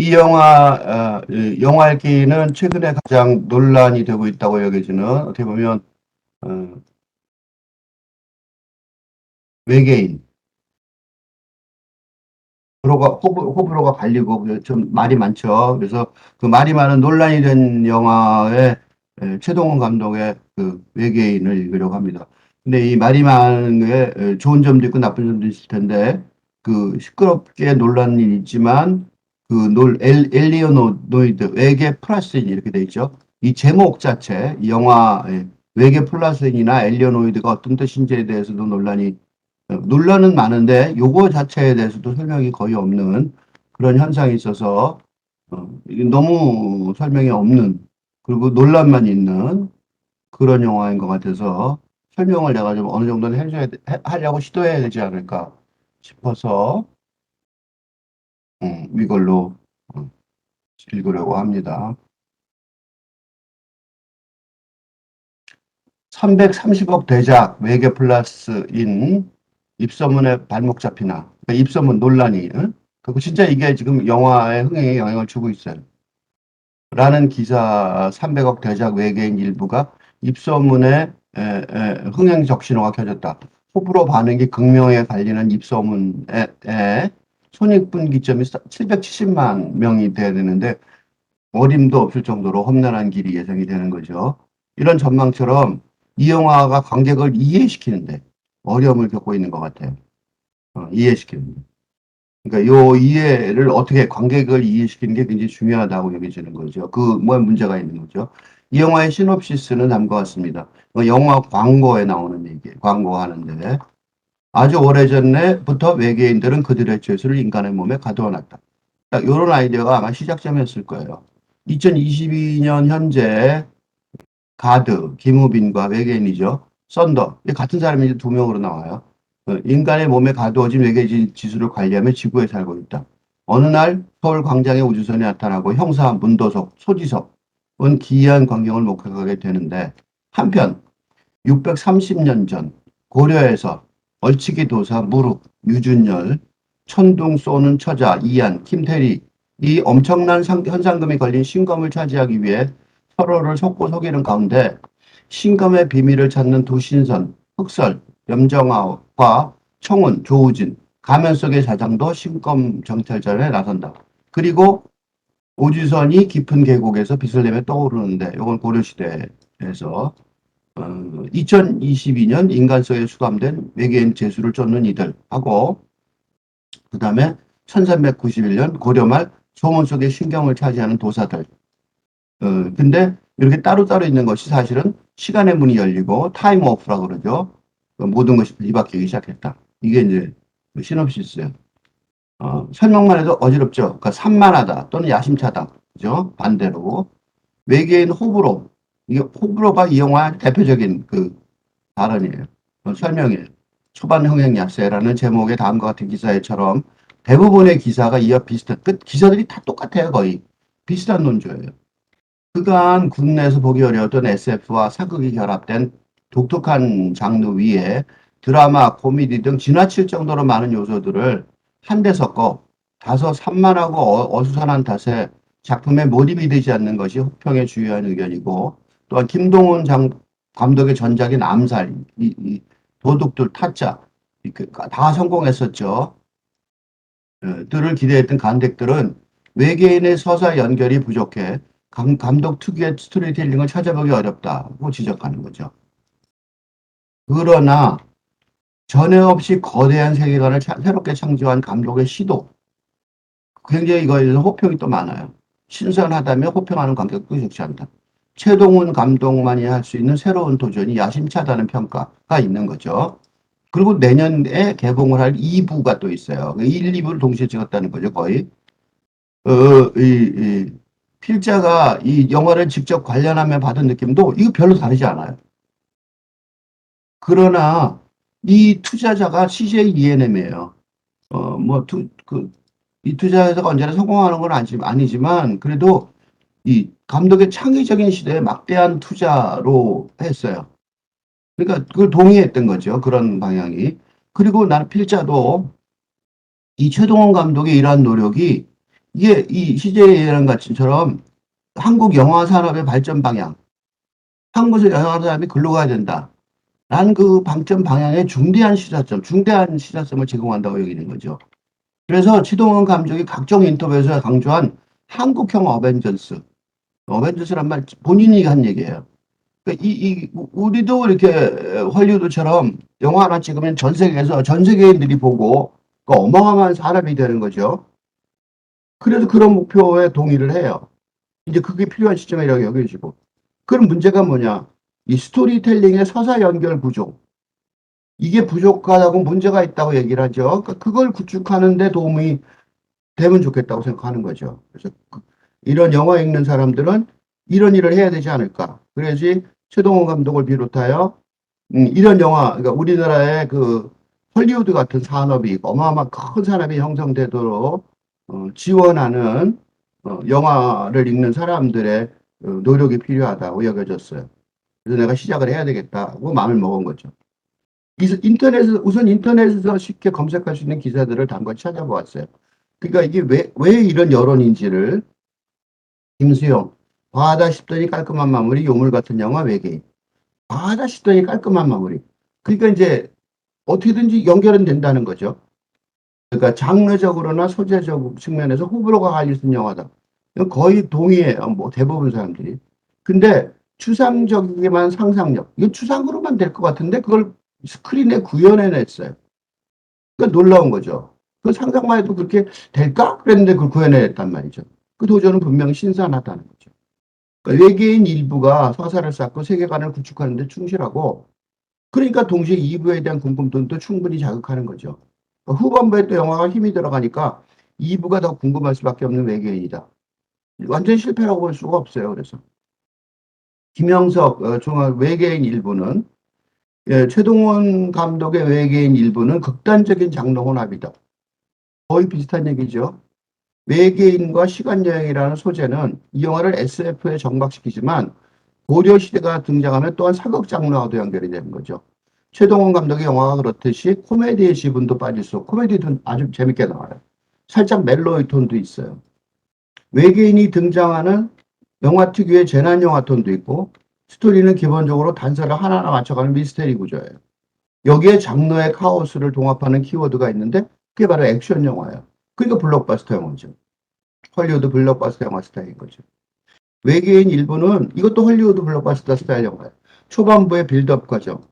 이 영화 읽기는 최근에 가장 논란이 되고 있다고 여겨지는, 어떻게 보면, 어, 외계인, 호불호가 갈리고, 좀 말이 많죠. 그래서 그 말이 많은 논란이 된 영화에 최동원 감독의 그 외계인을 읽으려고 합니다. 근데 이 말이 많은 게 좋은 점도 있고 나쁜 점도 있을 텐데, 그 시끄럽게 논란이 있지만, 엘리오노이드, 외계 플라스인 이렇게 돼 있죠. 이 제목 자체, 이 영화 외계 플라스인이나 엘리오노이드가 어떤 뜻인지에 대해서도 논란은 많은데 요거 자체에 대해서도 설명이 거의 없는 그런 현상이 있어서 이게 너무 설명이 없는, 그리고 논란만 있는 그런 영화인 것 같아서 설명을 내가 좀 어느 정도는 하려고 시도해야 되지 않을까 싶어서 이걸로 음, 읽으려고 합니다. 330억 대작 외계 플러스인 입소문에 발목 잡히나. 그러니까 입소문 논란이. 응? 그리고 진짜 이게 지금 영화의 흥행에 영향을 주고 있어요. 라는 기사. 300억 대작 외계인 일부가 입소문에 흥행 신호가 켜졌다. 호불호 반응이 극명하게 갈리는 입소문에 손익분기점이 770만 명이 돼야 되는데 어림도 없을 정도로 험난한 길이 예상이 되는 거죠. 이런 전망처럼 이 영화가 관객을 이해시키는데 어려움을 겪고 있는 것 같아요. 이해시키는데. 그러니까 요 이해를 어떻게 관객을 이해시키는 게 굉장히 중요하다고 여겨지는 거죠. 뭐 문제가 있는 거죠. 이 영화의 시놉시스는 다음과 같습니다. 영화 광고에 나오는 얘기, 광고하는데 아주 오래전에부터 외계인들은 그들의 죄수를 인간의 몸에 가두어 놨다. 이런 아이디어가 아마 시작점이었을 거예요. 2022년 현재 가드, 김우빈과 외계인이죠. 썬더. 이 같은 사람이 이제 두 명으로 나와요. 인간의 몸에 가두어진 외계 지수를 관리하며 지구에 살고 있다. 어느 날 서울 광장에 우주선이 나타나고 형사 문도석, 소지섭은 기이한 광경을 목격하게 되는데, 한편 630년 전 고려에서 얼치기 도사 무릎, 유준열, 천둥 쏘는 처자 이안, 김태리, 이 엄청난 현상금이 걸린 신검을 차지하기 위해 서로를 속고 속이는 가운데 신검의 비밀을 찾는 도신선, 흑설, 염정아와 청운, 조우진, 가면 속의 자장도 신검 정찰전에 나선다. 그리고 우주선이 깊은 계곡에서 빛을 내며 떠오르는데, 이건 고려시대에서 2022년 인간성에 수감된 외계인 재수를 쫓는 이들하고, 그 다음에 1391년 고려 말 소문 속의 신경을 차지하는 도사들. 근데 이렇게 따로따로 있는 것이 사실은 시간의 문이 열리고 타임 오프라고 그러죠. 모든 것이 뒤바뀌기 시작했다. 이게 이제 시놉시스예요. 설명만 해도 어지럽죠. 그러니까 산만하다 또는 야심차다. 그죠? 반대로 외계인 호불호. 이게 호불호가 이 영화의 대표적인 그 발언이에요. 설명이에요. 초반 흥행 약세라는 제목의 다음과 같은 기사에처럼 대부분의 기사가 이와 비슷한, 기사들이 다 똑같아요, 거의. 비슷한 논조예요. 그간 국내에서 보기 어려웠던 SF와 사극이 결합된 독특한 장르 위에 드라마, 코미디 등 지나칠 정도로 많은 요소들을 한데 섞어 다소 산만하고 어수선한 탓에 작품에 몰입이 되지 않는 것이 혹평의 주요한 의견이고, 또한 감독의 전작인 암살, 도둑들 타짜 다 성공했었죠. 들을 기대했던 관객들은 외계인의 서사 연결이 부족해 감독 특유의 스토리텔링을 찾아보기 어렵다고 지적하는 거죠. 그러나 전에 없이 거대한 세계관을 새롭게 창조한 감독의 시도, 굉장히 이거에 대해서 호평이 또 많아요. 신선하다며 호평하는 관객도 적지 않다. 최동훈 감독만이 할 수 있는 새로운 도전이 야심차다는 평가가 있는 거죠. 그리고 내년에 개봉을 할 2부가 또 있어요. 1, 2부를 동시에 찍었다는 거죠, 거의. 어, 필자가 이 영화를 직접 관련하며 받은 느낌도 이거 별로 다르지 않아요. 그러나 이 투자자가 CJ ENM이에요. 이 투자자가 언제나 성공하는 건 아니지만, 그래도 이 감독의 창의적인 시대에 막대한 투자로 했어요. 그러니까 그걸 동의했던 거죠. 그런 방향이. 그리고 나는 필자도 이 최동원 감독의 이러한 노력이 이게 이 CJ라는 같이처럼 한국 영화 산업의 발전 방향, 한국에서 영화 산업이 글로 가야 된다. 라는 그 방점 방향의 중대한 시사점을 제공한다고 여기는 거죠. 그래서 치동원 감독이 각종 인터뷰에서 강조한 한국형 어벤져스란 말 본인이 한 얘기예요. 그러니까 우리도 이렇게 헐리우드처럼 영화 하나 찍으면 전 세계인들이 보고 그 어마어마한 사람이 되는 거죠. 그래도 그런 목표에 동의를 해요. 이제 그게 필요한 시점이라고 여겨지고. 그럼 문제가 뭐냐? 이 스토리텔링의 서사 연결 부족. 이게 부족하다고 문제가 있다고 얘기를 하죠. 그러니까 그걸 구축하는데 도움이 되면 좋겠다고 생각하는 거죠. 그래서 이런 영화 읽는 사람들은 이런 일을 해야 되지 않을까. 그래야지 최동원 감독을 비롯하여 이런 영화, 그러니까 우리나라의 그 헐리우드 같은 산업이 어마어마한 큰 산업이 형성되도록 지원하는 영화를 읽는 사람들의 노력이 필요하다고 여겨졌어요. 그래서 내가 시작을 해야 되겠다고 마음을 먹은 거죠. 우선 인터넷에서 쉽게 검색할 수 있는 기사들을 단번 찾아보았어요. 그러니까 이게 왜 이런 여론인지를 김수영, 과하다 싶더니 깔끔한 마무리, 요물 같은 영화 외계인. 과하다 싶더니 깔끔한 마무리. 그러니까 이제 어떻게든지 연결은 된다는 거죠. 그러니까 장르적으로나 소재적 측면에서 호불호가 갈릴 수 있는 영화다. 이건 거의 동의해요. 뭐 대부분 사람들이. 근데 추상적이게만 상상력. 이건 추상으로만 될 것 같은데 그걸 스크린에 구현해냈어요. 그러니까 놀라운 거죠. 그 상상만 해도 그렇게 될까? 그랬는데 그걸 구현해냈단 말이죠. 그 도전은 분명히 신선하다는 거죠. 그러니까 외계인 일부가 서사를 쌓고 세계관을 구축하는 데 충실하고 그러니까 동시에 2부에 대한 궁금증도 충분히 자극하는 거죠. 그러니까 후반부에 또 영화가 힘이 들어가니까 2부가 더 궁금할 수밖에 없는 외계인이다. 완전 실패라고 볼 수가 없어요. 그래서 김영석 중앙 외계인 일부는 최동원 감독의 외계인 일부는 극단적인 장르 혼합이다. 거의 비슷한 얘기죠. 외계인과 시간여행이라는 소재는 이 영화를 SF에 정박시키지만 고려 시대가 등장하면 또한 사극 장르와도 연결이 되는 거죠. 최동원 감독의 영화가 그렇듯이 코미디의 지분도 빠질 수 없고 코미디도 아주 재밌게 나와요. 살짝 멜로의 톤도 있어요. 외계인이 등장하는 영화 특유의 재난 영화 톤도 있고 스토리는 기본적으로 단서를 하나하나 맞춰가는 미스테리 구조예요. 여기에 장르의 카오스를 동합하는 키워드가 있는데 그게 바로 액션 영화예요. 그러니까 블록버스터 영화죠. 헐리우드 블록버스터 영화 스타일인 거죠. 외계인 일부는 이것도 헐리우드 블록버스터 스타일 영화예요. 초반부의 빌드업 과정.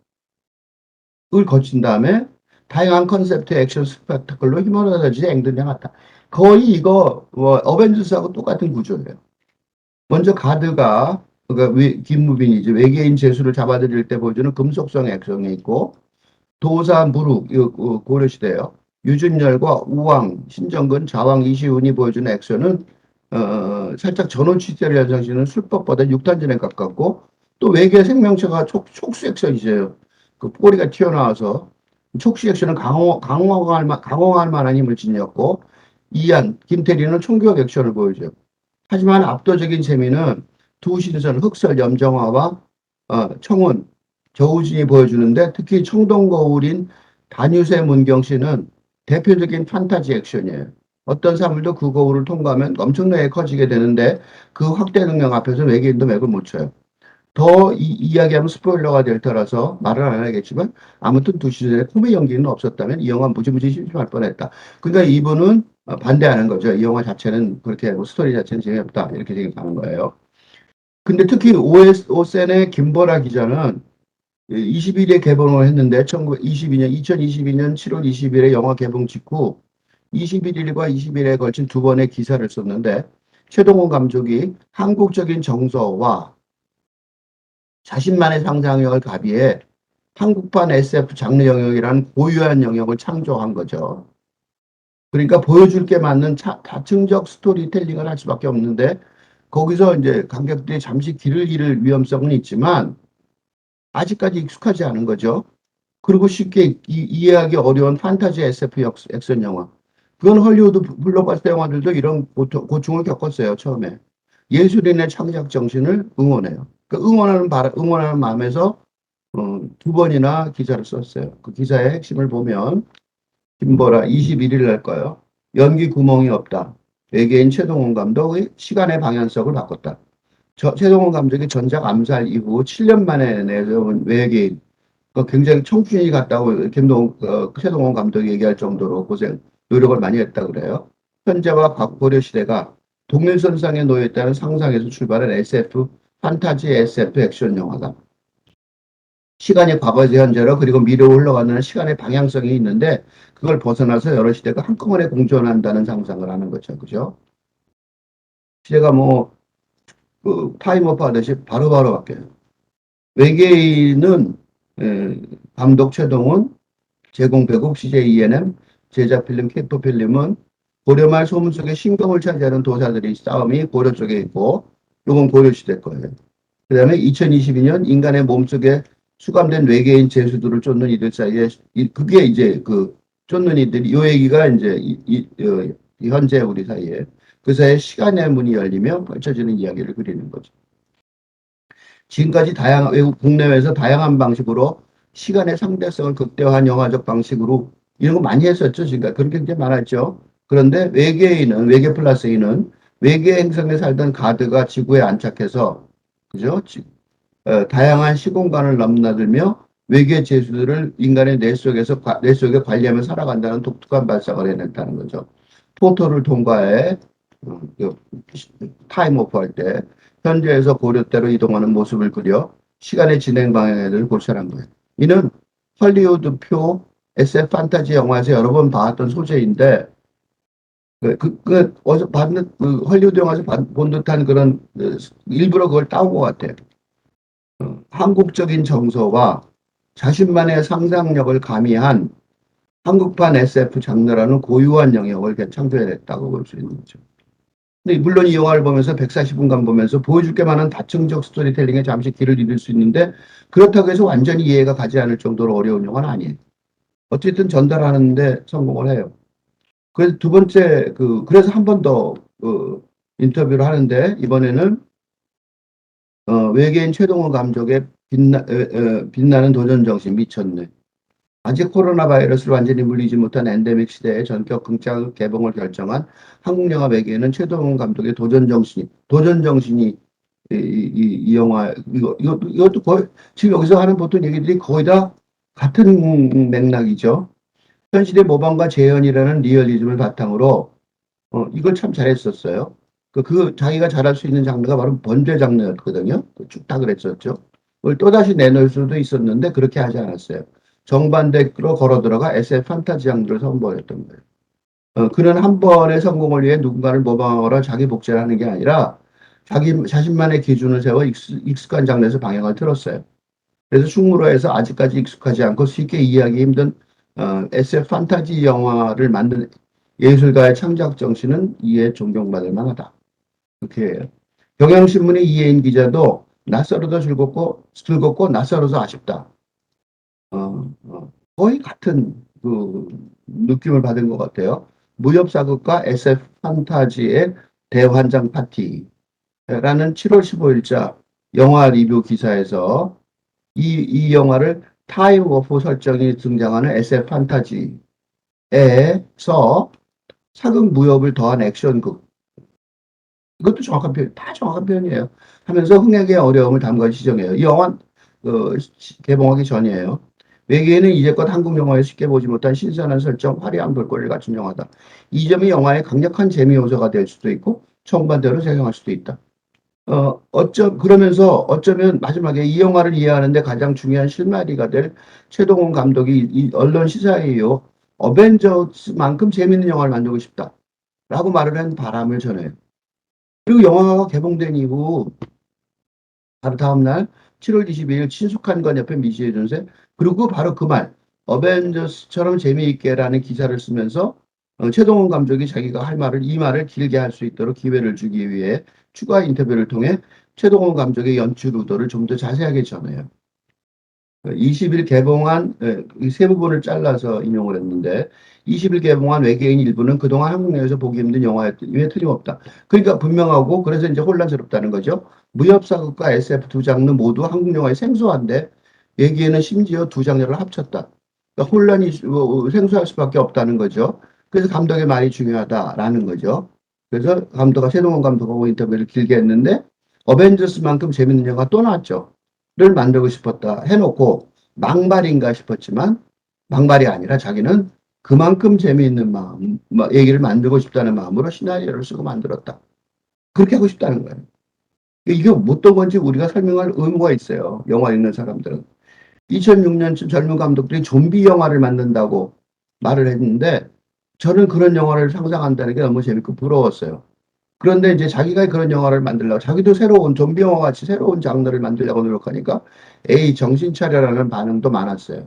그걸 거친 다음에 다양한 컨셉트의 액션 스펙타클로 힘어러지 앵든에 갔다. 거의 이거 뭐 어벤져스하고 똑같은 구조예요. 먼저 가드가 그러니까 김무빈이지 외계인 죄수를 잡아들일 때 보여주는 금속성 액션이 있고 도사 무룩 고려시대요. 유준열과 우왕, 신정근, 자왕, 이시훈이 보여주는 액션은 살짝 전원 취재를 연상시는 술법보다 육탄전에 가깝고 또 외계 생명체가 촉수 액션이죠. 그 꼬리가 튀어나와서 촉수 액션은 강화할 만한 힘을 지녔고 이안, 김태리는 총격 액션을 보여줘요. 하지만 압도적인 재미는 두 신선 흑설 염정화와 청운, 저우진이 보여주는데 특히 청동거울인 단유세 문경 씨는 대표적인 판타지 액션이에요. 어떤 사물도 그 거울을 통과하면 엄청나게 커지게 되는데 그 확대 능력 앞에서 외계인도 맥을 못 쳐요. 더 이야기하면 스포일러가 될 터라서 말을 안 하겠지만 아무튼 두 시즌에 코미 연기는 없었다면 이 영화 무지무지 심심할 뻔했다. 그러니까 이분은 반대하는 거죠. 이 영화 자체는 그렇게 하고 스토리 자체는 재미없다. 이렇게 생각하는 거예요. 근데 특히 오센의 김보라 기자는 20일에 개봉을 했는데 2022년 7월 20일에 영화 개봉 직후 21일과 20일에 걸친 두 번의 기사를 썼는데 최동원 감독이 한국적인 정서와 자신만의 상상력을 가비해 한국판 SF 장르 영역이라는 고유한 영역을 창조한 거죠. 그러니까 보여줄 게 맞는 다층적 스토리텔링을 할 수밖에 없는데 거기서 이제 관객들이 잠시 길을 잃을 위험성은 있지만 아직까지 익숙하지 않은 거죠. 그리고 쉽게 이해하기 어려운 판타지 SF 액션 영화. 그건 헐리우드 블록버스터 영화들도 이런 고충을 겪었어요, 처음에. 예술인의 창작 정신을 응원해요. 응원하는 마음에서 두 번이나 기사를 썼어요. 그 기사의 핵심을 보면 김보라 21일 날 거예요. 연기 구멍이 없다. 외계인 최동원 감독의 시간의 방향성을 바꿨다. 최동원 감독이 전작 암살 이후 7년 만에 내세운 외계인, 굉장히 청춘이 같다고 최동원 감독이 얘기할 정도로 노력을 많이 했다 그래요. 현재와 고려 시대가 동일선상에 놓여 있다는 상상에서 출발한 SF, 판타지 SF 액션 영화다. 시간이 과거에서 현재로 그리고 미래로 흘러가는 시간의 방향성이 있는데 그걸 벗어나서 여러 시대가 한꺼번에 공존한다는 상상을 하는 거죠. 그죠? 시대가 타임오프 하듯이 바로바로 바뀌어요. 외계인은 감독 최동훈, 제공 배국 CJ ENM, 제작 필름 캐토 필름은 고려말 소문 속에 신경을 차지하는 도사들의 싸움이 고려 쪽에 있고 이건 고려 시대 거예요. 그 다음에 2022년 인간의 몸속에 수감된 외계인 제수들을 쫓는 이들 사이에 그게 이제 그 쫓는 이들이 요 얘기가 이제 현재 우리 사이에 그 사이에 시간의 문이 열리며 펼쳐지는 이야기를 그리는 거죠. 지금까지 외국 국내외에서 다양한 방식으로 시간의 상대성을 극대화한 영화적 방식으로 이런 거 많이 했었죠. 지금까지 그렇게 굉장히 많았죠. 그런데 외계 플러스인은 외계 행성에 살던 가드가 지구에 안착해서 그죠? 다양한 시공간을 넘나들며 외계 제수들을 인간의 뇌 속에 관리하며 살아간다는 독특한 발상을 해냈다는 거죠. 포털을 통과해 타임오프 할 때 현재에서 고려 때로 이동하는 모습을 그려 시간의 진행 방향에 대해 고찰한 거예요. 이는 헐리우드표 SF 판타지 영화에서 여러 번 봤던 소재인데 어디서 봤는 헐리우드 영화에서 본 듯한 그런 일부러 그걸 따온 것 같아요. 한국적인 정서와 자신만의 상상력을 가미한 한국판 SF 장르라는 고유한 영역을 창조해냈다고 볼 수 있는 거죠. 근데 물론 이 영화를 보면서 140분간 보면서 보여줄 게 많은 다층적 스토리텔링에 잠시 길을 잃을 수 있는데 그렇다고 해서 완전히 이해가 가지 않을 정도로 어려운 영화는 아니에요. 어쨌든 전달하는데 성공을 해요. 그래서 두 번째 그래서 한 번 더 인터뷰를 하는데 이번에는 외계인 최동원 감독의 빛나는 도전 정신 미쳤네. 아직 코로나 바이러스를 완전히 물리지 못한 엔데믹 시대에 전격 극장 개봉을 결정한 한국 영화 외계에는 최동원 감독의 도전 정신이 이 영화 이것도 거의 지금 여기서 하는 보통 얘기들이 거의 다 같은 맥락이죠. 현실의 모방과 재현이라는 리얼리즘을 바탕으로 이걸 참 잘했었어요. 자기가 잘할 수 있는 장르가 바로 번뇌 장르였거든요. 쭉 다 그랬었죠. 그걸 또다시 내놓을 수도 있었는데 그렇게 하지 않았어요. 정반대로 걸어 들어가 SF 판타지 장르를 선보였던 거예요. 그는 한 번의 성공을 위해 누군가를 모방하거나 자기 복제를 하는 게 아니라 자신만의 기준을 세워 익숙한 장르에서 방향을 틀었어요. 그래서 충무로에서 아직까지 익숙하지 않고 쉽게 이해하기 힘든 SF 판타지 영화를 만든 예술가의 창작 정신은 이에 존경받을 만하다. 그렇게 해요. 경향신문의 이혜인 기자도 낯설어도 즐겁고 낯설어서 아쉽다. 거의 같은 느낌을 받은 것 같아요. 무협사극과 SF 판타지의 대환장 파티라는 7월 15일자 영화 리뷰 기사에서 이 영화를 타임 워프 설정이 등장하는 SF 판타지에서 사극 무협을 더한 액션극 이것도 다 정확한 표현이에요. 하면서 흥행의 어려움을 담가 지정해요. 이 영화 개봉하기 전이에요. 외계인은 이제껏 한국 영화에 쉽게 보지 못한 신선한 설정, 화려한 볼거리를 갖춘 영화다. 이 점이 영화의 강력한 재미 요소가 될 수도 있고 정반대로 작용할 수도 있다. 그러면서 어쩌면 마지막에 이 영화를 이해하는데 가장 중요한 실마리가 될 최동원 감독이 이 언론 시사에 이어 어벤져스만큼 재밌는 영화를 만들고 싶다. 라고 말을 한 바람을 전해요. 그리고 영화가 개봉된 이후 바로 다음날 7월 22일 친숙한 건 옆에 미지의 전세 그리고 바로 그 말 어벤져스처럼 재미있게라는 기사를 쓰면서 최동원 감독이 자기가 이 말을 길게 할 수 있도록 기회를 주기 위해 추가 인터뷰를 통해 최동원 감독의 연출 의도를 좀 더 자세하게 전해요. 20일 개봉한 이 세 부분을 잘라서 인용을 했는데 20일 개봉한 외계인 일부는 그동안 한국 내에서 보기 힘든 영화였음에 틀림없다. 그러니까 분명하고 그래서 이제 혼란스럽다는 거죠. 무협사극과 SF 두 장르 모두 한국 영화에 생소한데 외계인은 심지어 두 장르를 합쳤다. 그러니까 혼란이 생소할 수밖에 없다는 거죠. 그래서 감독의 말이 중요하다라는 거죠. 그래서 최동원 감독하고 인터뷰를 길게 했는데 어벤져스만큼 재밌는 영화 또 나왔죠. 를 만들고 싶었다 해놓고 망발인가 싶었지만 망발이 아니라 자기는 그만큼 재미있는 마음, 얘기를 만들고 싶다는 마음으로 시나리오를 쓰고 만들었다. 그렇게 하고 싶다는 거예요. 이게 어떤 건지 우리가 설명할 의무가 있어요. 영화 읽는 사람들은. 2006년쯤 젊은 감독들이 좀비 영화를 만든다고 말을 했는데 저는 그런 영화를 상상한다는 게 너무 재밌고 부러웠어요. 그런데 이제 자기가 그런 영화를 만들려고 자기도 새로운 좀비 영화 같이 새로운 장르를 만들려고 노력하니까 에이 정신 차려라는 반응도 많았어요.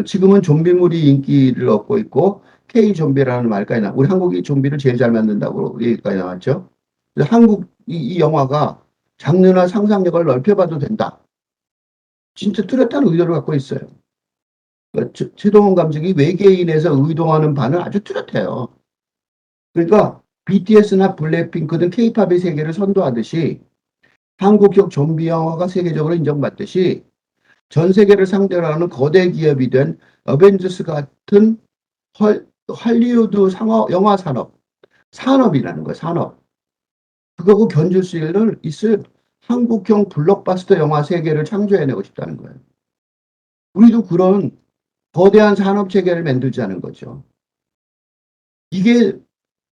지금은 좀비물이 인기를 얻고 있고 K 좀비라는 말까지 우리 한국이 좀비를 제일 잘 만든다고 얘기까지 나왔죠. 그래서 한국 이 영화가 장르나 상상력을 넓혀봐도 된다. 진짜 뚜렷한 의도를 갖고 있어요. 그러니까 최동원 감독이 외계인에서 의도하는 바는 아주 뚜렷해요. 그러니까 BTS나 블랙핑크 등 K-팝의 세계를 선도하듯이 한국적 좀비 영화가 세계적으로 인정받듯이 전 세계를 상대로 하는 거대 기업이 된 어벤져스 같은 할리우드 영화 산업이라는 거예요, 산업. 그거하고 견줄 수 있을 한국형 블록바스터 영화 세계를 창조해내고 싶다는 거예요. 우리도 그런 거대한 산업 체계를 만들자는 거죠. 이게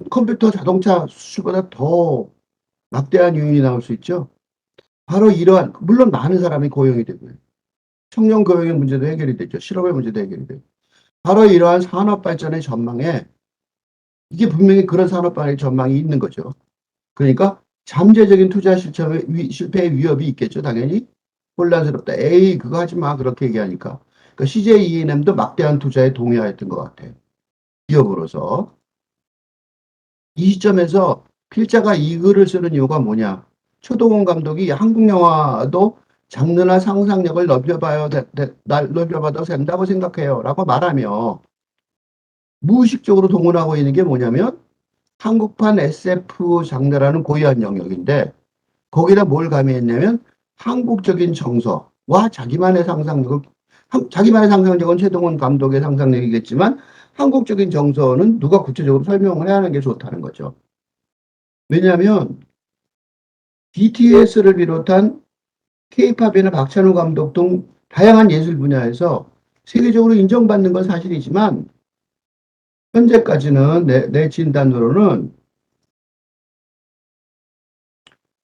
컴퓨터 자동차 수출보다 더 막대한 요인이 나올 수 있죠. 바로 이러한, 물론 많은 사람이 고용이 되고요. 청년 고용의 문제도 해결이 되죠. 실업의 문제도 해결이 되고. 바로 이러한 산업 발전의 전망에 이게 분명히 그런 산업 발전의 전망이 있는 거죠. 그러니까 잠재적인 투자 실패의 위협이 있겠죠. 당연히 혼란스럽다. 에이 그거 하지 마 그렇게 얘기하니까. 그러니까 CJ E&M도 막대한 투자에 동의하였던 것 같아요. 기업으로서. 이 시점에서 필자가 이 글을 쓰는 이유가 뭐냐. 초동원 감독이 한국 영화도 장르나 상상력을 넓혀봐도 된다고 생각해요. 라고 말하며 무의식적으로 동원하고 있는 게 뭐냐면 한국판 SF 장르라는 고유한 영역인데 거기다 뭘 가미했냐면 한국적인 정서와 자기만의 상상력은 최동원 감독의 상상력이겠지만 한국적인 정서는 누가 구체적으로 설명을 해야 하는 게 좋다는 거죠. 왜냐하면 BTS를 비롯한 K-팝이나 박찬호 감독 등 다양한 예술 분야에서 세계적으로 인정받는 건 사실이지만 현재까지는 내 진단으로는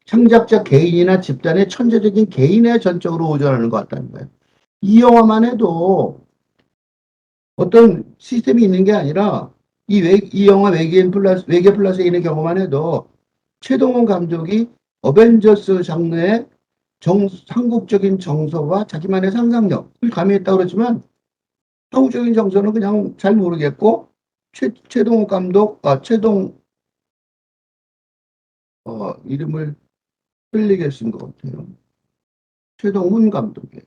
창작자 개인이나 집단의 천재적인 개인에 전적으로 의존하는 것 같다는 거예요. 이 영화만 해도 어떤 시스템이 있는 게 아니라 이 영화 외계 플러스인의 경우만 해도 최동원 감독이 어벤져스 장르의 한국적인 정서와 자기만의 상상력을 가미했다고 그러지만 한국적인 정서는 그냥 잘 모르겠고 최동원 감독, 이름을 흘리게 쓴 것 같아요. 최동훈 감독이에요.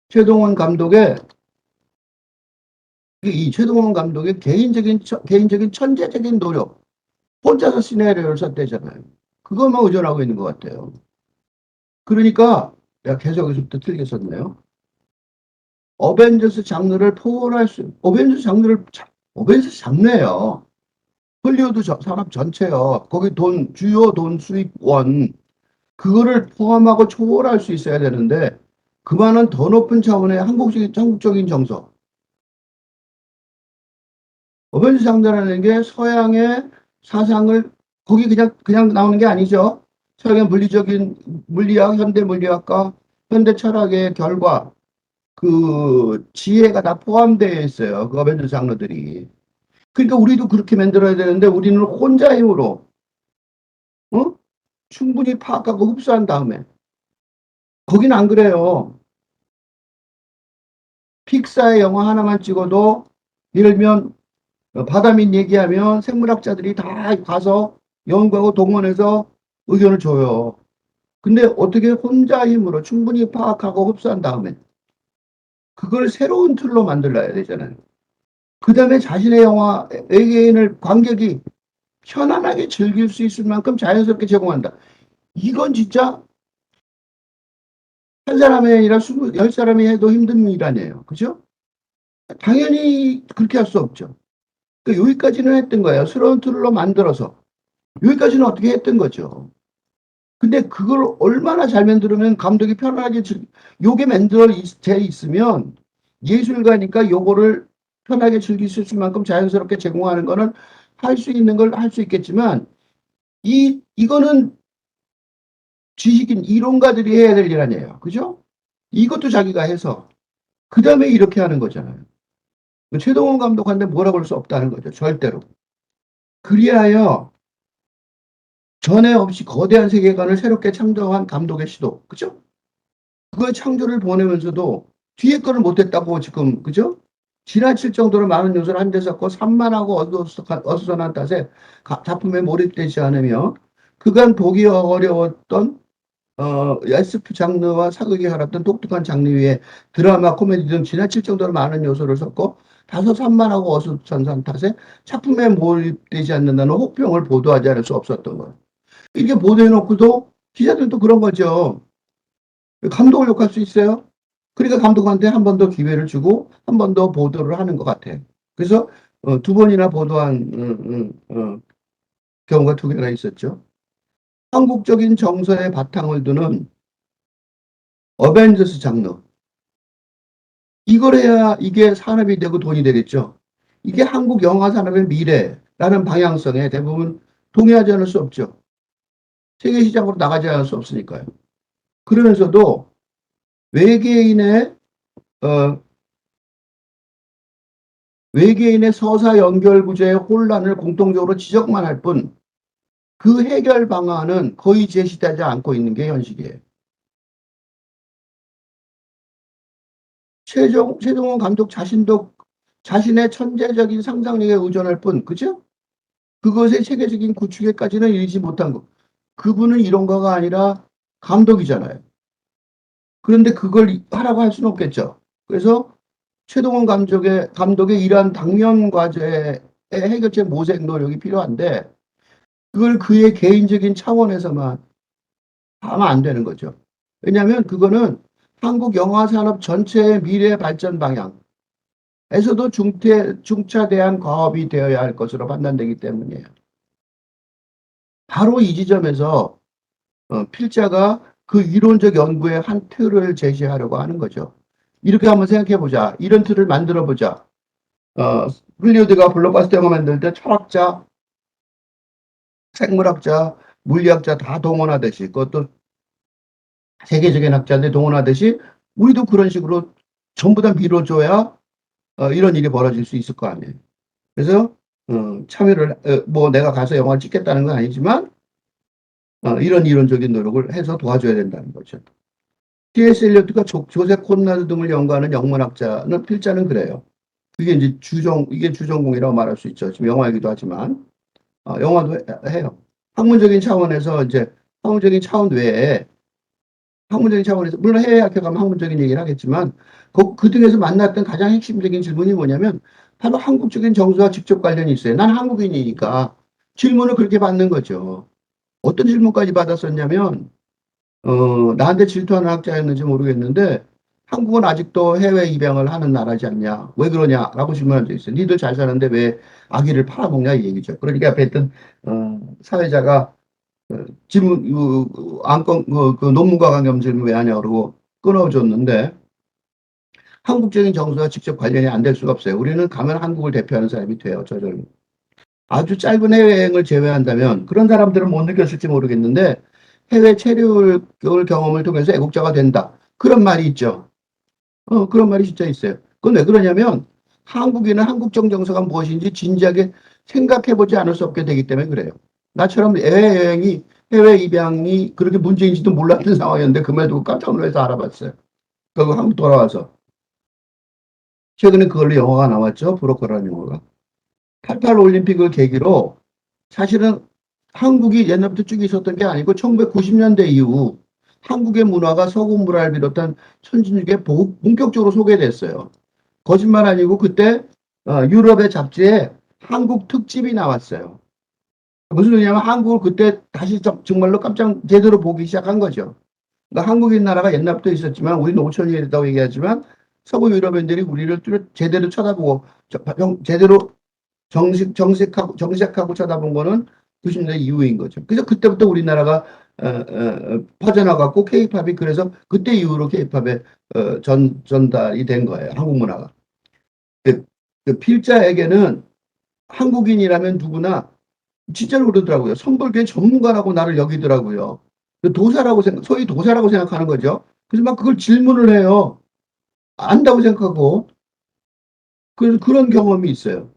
최동원 감독의 이 최동원 감독의 개인적인 천재적인 노력, 혼자서 시나리오를 썼대잖아요. 그것만 의존하고 있는 것 같아요. 그러니까 내가 계속 여기서부터 틀리게 썼네요. 어벤져스 장르예요. 헐리우드 산업 전체요. 거기 주요 돈 수입원, 그거를 포함하고 초월할 수 있어야 되는데, 그만한 더 높은 차원의 한국적인 정서. 어벤져스 장르라는 게 서양의 사상을, 거기 그냥 나오는 게 아니죠. 서양의 물리학, 현대 물리학과 현대 철학의 결과, 그 지혜가 다 포함되어 있어요. 그 어벤져스 장르들이. 그러니까 우리도 그렇게 만들어야 되는데 우리는 혼자 힘으로 어? 충분히 파악하고 흡수한 다음에 거기는 안 그래요. 픽사의 영화 하나만 찍어도 예를 들면 바다민 얘기하면 생물학자들이 다 가서 연구하고 동원해서 의견을 줘요. 근데 어떻게 혼자 힘으로 충분히 파악하고 흡수한 다음에 그걸 새로운 틀로 만들어야 되잖아요. 그 다음에 자신의 영화 외계인을 관객이 편안하게 즐길 수 있을 만큼 자연스럽게 제공한다. 이건 진짜 한 사람이 아니라 10사람이 해도 힘든 일 아니에요. 그죠? 당연히 그렇게 할 수 없죠. 그러니까 여기까지는 했던 거예요. 스러운 틀로 만들어서. 여기까지는 어떻게 했던 거죠. 근데 그걸 얼마나 잘 만들면 감독이 편하게 요게 돼 있으면 예술가니까 요거를 편하게 즐길 수 있을 만큼 자연스럽게 제공하는 거는 할 수 있는 걸 할 수 있겠지만 이거는 지식인 이론가들이 해야 될 일 아니에요. 그죠? 이것도 자기가 해서 그 다음에 이렇게 하는 거잖아요. 최동원 감독한테 뭐라고 할 수 없다는 거죠. 절대로. 그리하여 전에 없이 거대한 세계관을 새롭게 창조한 감독의 시도. 그죠? 그거의 창조를 보내면서도 뒤에 거를 못했다고 지금, 그죠? 지나칠 정도로 많은 요소를 한데 섞고 산만하고 어수선한 탓에 작품에 몰입되지 않으며 그간 보기 어려웠던 SF 장르와 사극이 갈았던 독특한 장르 위에 드라마, 코미디 등 지나칠 정도로 많은 요소를 섞고 다소 산만하고 어수선한 탓에 작품에 몰입되지 않는다는 혹평을 보도하지 않을 수 없었던 거예요. 이게 보도해놓고도 기자들도 그런 거죠. 감독을 욕할 수 있어요? 그러니까 감독한테 한 번 더 기회를 주고 한 번 더 보도를 하는 것 같아. 그래서 두 번이나 보도한 경우가 두 개나 있었죠. 한국적인 정서의 바탕을 두는 어벤져스 장르. 이걸 해야 이게 산업이 되고 돈이 되겠죠. 이게 한국 영화 산업의 미래라는 방향성에 대부분 동의하지 않을 수 없죠. 세계 시장으로 나가지 않을 수 없으니까요. 그러면서도 외계인의 어, 외계인의 서사 연결 구조의 혼란을 공통적으로 지적만 할 뿐 그 해결 방안은 거의 제시되지 않고 있는 게 현실이에요. 최종원 감독 자신도 자신의 천재적인 상상력에 의존할 뿐, 그죠? 그것의 체계적인 구축에까지는 이르지 못한 것. 그분은 이론가가 아니라 감독이잖아요. 그런데 그걸 하라고 할 수는 없겠죠. 그래서 최동원 감독의 이러한 당면 과제의 해결책 모색 노력이 필요한데 그걸 그의 개인적인 차원에서만 하면 안 되는 거죠. 왜냐하면 그거는 한국 영화 산업 전체의 미래 발전 방향에서도 중차대한 과업이 되어야 할 것으로 판단되기 때문이에요. 바로 이 지점에서 필자가 그 이론적 연구의 한 틀을 제시하려고 하는 거죠. 이렇게 한번 생각해 보자. 이런 틀을 만들어 보자. 헐리우드가 블록버스터 영화 만들 때 철학자, 생물학자, 물리학자 다 동원하듯이 그것도 세계적인 학자들 동원하듯이 우리도 그런 식으로 전부 다 밀어줘야 이런 일이 벌어질 수 있을 거 아니에요. 그래서 참여를 뭐 내가 가서 영화를 찍겠다는 건 아니지만 이런 이론적인 노력을 해서 도와줘야 된다는 거죠. T.S. 엘리어트가 조세 콘라드 등을 연구하는 영문학자는 필자는 그래요. 그게 이제 이게 주전공이라고 말할 수 있죠. 지금 영화이기도 하지만 영화도 해요. 학문적인 차원에서 이제 학문적인 차원 외에 학문적인 차원에서 물론 해외 학교 가면 학문적인 얘기를 하겠지만 그 등에서 만났던 가장 핵심적인 질문이 뭐냐면 바로 한국적인 정서와 직접 관련이 있어요. 난 한국인이니까 질문을 그렇게 받는 거죠. 어떤 질문까지 받았었냐면 나한테 질투하는 학자였는지 모르겠는데 한국은 아직도 해외 입양을 하는 나라지 않냐? 왜 그러냐라고 질문한 적이 있어요. 니들 잘 사는데 왜 아기를 팔아먹냐 이 얘기죠. 그러니까 앞에 있던 사회자가 질문 안건 그 논문과 관계없는 질문 왜 하냐 그러고 끊어줬는데 한국적인 정서와 직접 관련이 안 될 수가 없어요. 우리는 가면 한국을 대표하는 사람이 돼요. 저절로. 아주 짧은 해외여행을 제외한다면 그런 사람들은 못 느꼈을지 모르겠는데 해외 체류 경험을 통해서 애국자가 된다. 그런 말이 있죠. 그런 말이 진짜 있어요. 그건 왜 그러냐면 한국인은 한국적 정서가 무엇인지 진지하게 생각해보지 않을 수 없게 되기 때문에 그래요. 나처럼 해외 입양이 그렇게 문제인지도 몰랐던 상황이었는데 그 말 듣고 깜짝 놀라서 알아봤어요. 그리고 한국 돌아와서. 최근에 그걸로 영화가 나왔죠. 브로커라는 영화가. 88 올림픽을 계기로 사실은 한국이 옛날부터 쭉 있었던 게 아니고 1990년대 이후 한국의 문화가 서구 문화를 비롯한 선진국에 본격적으로 소개됐어요. 거짓말 아니고 그때 유럽의 잡지에 한국 특집이 나왔어요. 무슨 의미냐면 한국을 그때 다시 정말로 깜짝 제대로 보기 시작한 거죠. 그러니까 한국인 나라가 옛날부터 있었지만 우리는 5천 년이 됐다고 얘기하지만 서구 유럽인들이 우리를 제대로 쳐다보고 제대로 정색하고 쳐다본 거는 90년대 이후인 거죠. 그래서 그때부터 우리나라가 퍼져나갔고 케이팝이 그래서 그때 이후로 케이팝의 전달이 된 거예요. 한국 문화가. 그, 그 필자에게는 한국인이라면 누구나 진짜로 그러더라고요. 선불교의 전문가라고 나를 여기더라고요. 소위 도사라고 생각하는 거죠. 그래서 막 그걸 질문을 해요. 안다고 생각하고. 그래서 그런 경험이 있어요.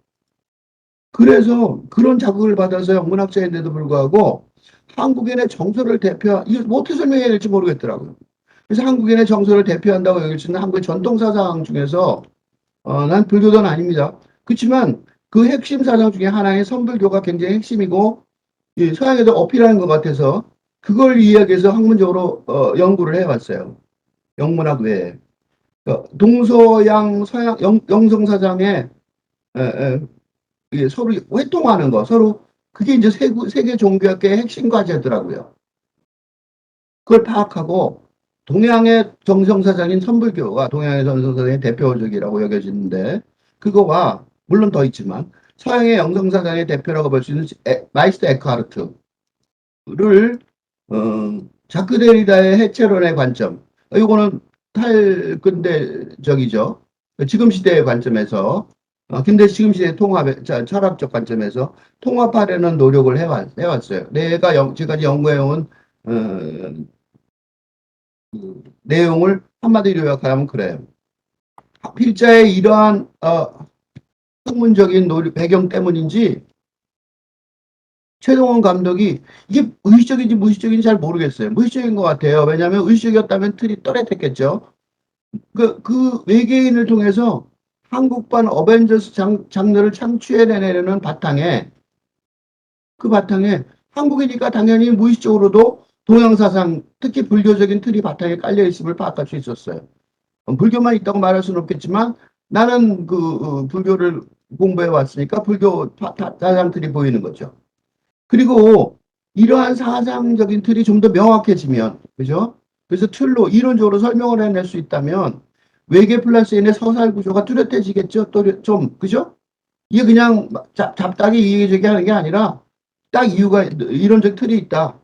그래서 그런 자극을 받아서 영문학자인데도 불구하고 한국인의 정서를 이거 뭐 어떻게 설명해야 될지 모르겠더라고요. 그래서 한국인의 정서를 대표한다고 여길 수 있는 한국의 전통사상 중에서 난 불교도는 아닙니다. 그렇지만 그 핵심 사상 중에 하나의 선불교가 굉장히 핵심이고 서양에도 어필하는 것 같아서 그걸 이야기해서 학문적으로 연구를 해왔어요. 영문학 외에. 동서양 서양 영성사상의 이게 서로 회통하는 거, 서로 그게 이제 세계 종교학계의 핵심 과제더라고요. 그걸 파악하고 동양의 정성사상인 선불교가 동양의 정성사상의 대표적이라고 여겨지는데 그거와 물론 더 있지만 서양의 영성사상의 대표라고 볼 수 있는 마이스터 에크하르트를 자크 데리다의 해체론의 관점 이거는 탈근대적이죠. 지금 시대의 관점에서 근데 지금 시대 철학적 관점에서 통합하려는 노력을 해왔어요. 지금까지 연구해온 어, 내용을 한마디로 요약하면 그래요. 필자의 이러한 학문적인 배경 때문인지 최동원 감독이 이게 의식적인지 무의식적인지 잘 모르겠어요. 무의식적인 것 같아요. 왜냐하면 의식적이었다면 틀이 또렷했겠죠. 그 외계인을 통해서 한국판 어벤져스 장르를 창출해내려는 바탕에 한국이니까 당연히 무의식적으로도 동양사상, 특히 불교적인 틀이 바탕에 깔려 있음을 파악할 수 있었어요. 불교만 있다고 말할 수는 없겠지만 나는 불교를 공부해 왔으니까 불교 사상 틀이 보이는 거죠. 그리고 이러한 사상적인 틀이 좀 더 명확해지면, 그죠? 그래서 틀로 이론적으로 설명을 해낼 수 있다면 외계 플러스인의 서사의 구조가 뚜렷해지겠죠? 또 좀, 그죠? 이게 그냥 잡다하게 이해저기 하는 게 아니라 딱 이유가 이론적 틀이 있다.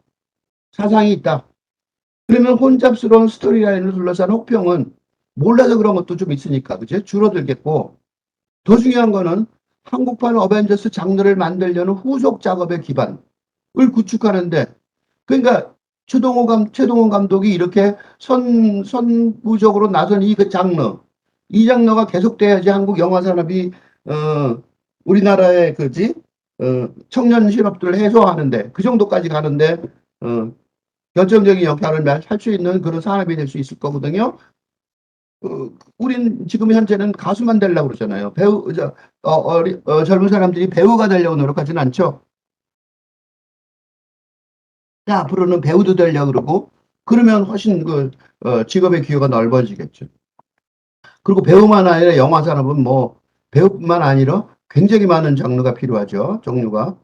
사상이 있다. 그러면 혼잡스러운 스토리라인을 둘러싼 혹평은 몰라서 그런 것도 좀 있으니까, 그죠? 줄어들겠고, 더 중요한 거는 한국판 어벤져스 장르를 만들려는 후속 작업의 기반을 구축하는데, 그러니까 최동원 감독이 이렇게 선구적으로 나선 이 장르가 계속돼야지 한국 영화 산업이, 우리나라의 청년 실업들을 해소하는데, 그 정도까지 가는데, 결정적인 역할을 할 수 있는 그런 산업이 될 수 있을 거거든요. 우린 지금 현재는 가수만 되려고 그러잖아요. 젊은 사람들이 배우가 되려고 노력하지는 않죠. 앞으로는 배우도 되려고 그러고, 그러면 훨씬 직업의 기회가 넓어지겠죠. 그리고 배우만 아니라 영화 산업은 뭐, 배우뿐만 아니라 굉장히 많은 장르가 필요하죠. 종류가.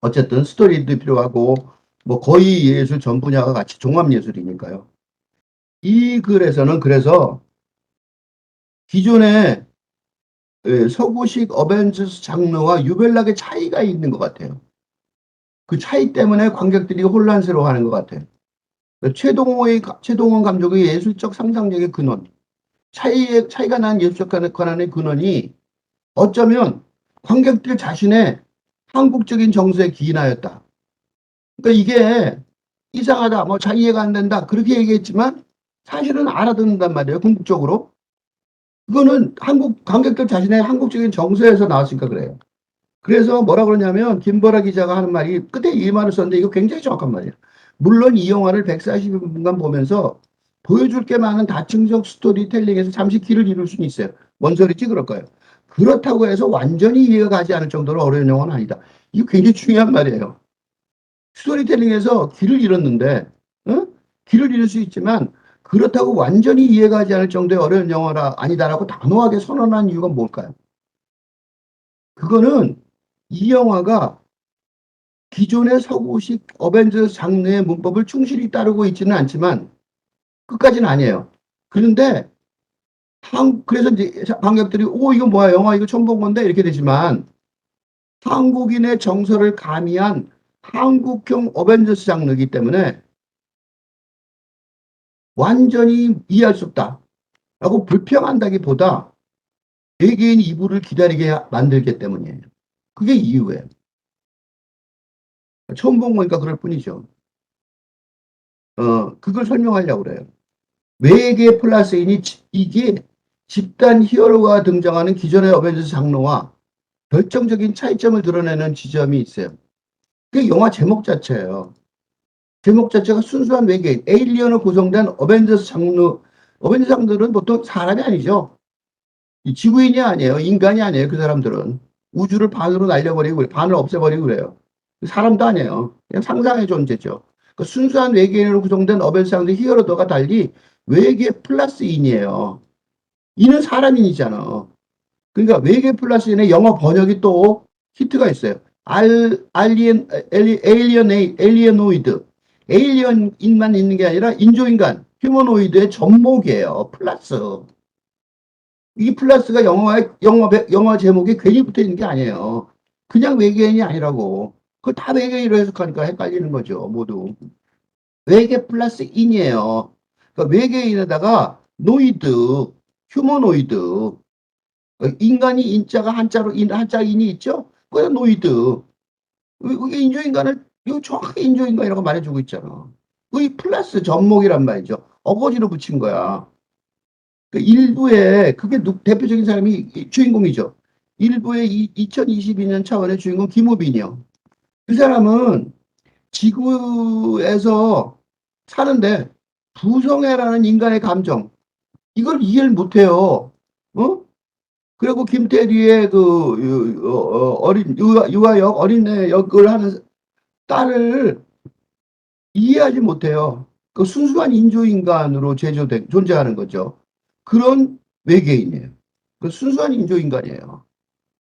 어쨌든 스토리도 필요하고, 뭐 거의 예술 전 분야가 같이 종합예술이니까요. 이 글에서는 그래서 기존의 서구식 어벤져스 장르와 유별나게 차이가 있는 것 같아요. 그 차이 때문에 관객들이 혼란스러워하는 것 같아요. 최동원 감독의 예술적 상상력의 근원, 차이가 난 예술적 권한의 근원이 어쩌면 관객들 자신의 한국적인 정서에 기인하였다. 그러니까 이게 이상하다, 뭐 잘 이해가 안 된다, 그렇게 얘기했지만 사실은 알아듣는단 말이에요, 궁극적으로. 그거는 한국 관객들 자신의 한국적인 정서에서 나왔으니까 그래요. 그래서 뭐라 그러냐면 김보라 기자가 하는 말이 끝에 이 말을 썼는데 이거 굉장히 정확한 말이에요. 물론 이 영화를 140분간 보면서 보여줄 게 많은 다층적 스토리텔링에서 잠시 길을 잃을 수는 있어요. 뭔 소리지 그럴까요? 그렇다고 해서 완전히 이해가 가지 않을 정도로 어려운 영화는 아니다. 이거 굉장히 중요한 말이에요. 스토리텔링에서 길을 잃었는데 길을 잃을 수 있지만 그렇다고 완전히 이해가 가지 않을 정도의 어려운 영화라 아니다라고 단호하게 선언한 이유가 뭘까요? 그거는 이 영화가 기존의 서구식 어벤져스 장르의 문법을 충실히 따르고 있지는 않지만 끝까지는 아니에요. 그런데 그래서 이제 관객들이 이거 뭐야 영화 이거 처음 본 건데 이렇게 되지만 한국인의 정서를 가미한 한국형 어벤져스 장르이기 때문에 완전히 이해할 수 없다 라고 불평한다기보다 외계인 이불을 기다리게 만들기 때문이에요. 그게 이유예요. 처음 본 거니까 그럴 뿐이죠. 그걸 설명하려고 그래요. 외계 플러스인이 이게 집단 히어로가 등장하는 기존의 어벤져스 장르와 결정적인 차이점을 드러내는 지점이 있어요. 그게 영화 제목 자체예요. 제목 자체가 순수한 외계인, 에일리언으로 구성된 어벤져스 장르, 어벤져스 장르는 보통 사람이 아니죠. 지구인이 아니에요. 인간이 아니에요. 그 사람들은. 우주를 반으로 날려버리고, 반을 없애버리고 그래요. 사람도 아니에요. 그냥 상상의 존재죠. 그 순수한 외계인으로 구성된 어벤져스 장르 히어로들과 달리 외계 플러스 인이에요. 이는 사람인이잖아. 그러니까 외계 플러스 인의 영어 번역이 또 히트가 있어요. 에일리어노이드. 에일리언인만 있는 게 아니라 인조인간, 휴머노이드의 접목이에요. 플러스. 이 플러스가 영어 제목에 괜히 붙어 있는 게 아니에요. 그냥 외계인이 아니라고. 그걸 다 외계인으로 해석하니까 헷갈리는 거죠, 모두. 외계 플러스 인이에요. 그러니까 외계인에다가 노이드, 휴머노이드, 인간이 인자가 한자 인이 있죠? 그게 노이드. 이게 인조인간을, 이거 정확하게 인조인간이라고 말해주고 있잖아. 이 플러스 접목이란 말이죠. 어거지로 붙인 거야. 그 일부에, 그게 대표적인 사람이 주인공이죠. 일부의 2022년 차원의 주인공 김우빈이요. 그 사람은 지구에서 사는데 부성애라는 인간의 감정, 이걸 이해를 못해요. 어? 그리고 김태리의 어린 유아역 어린애 역을 하는 딸을 이해하지 못해요. 그 순수한 인조인간으로 존재하는 거죠. 그런 외계인이에요. 그 순수한 인조인간이에요.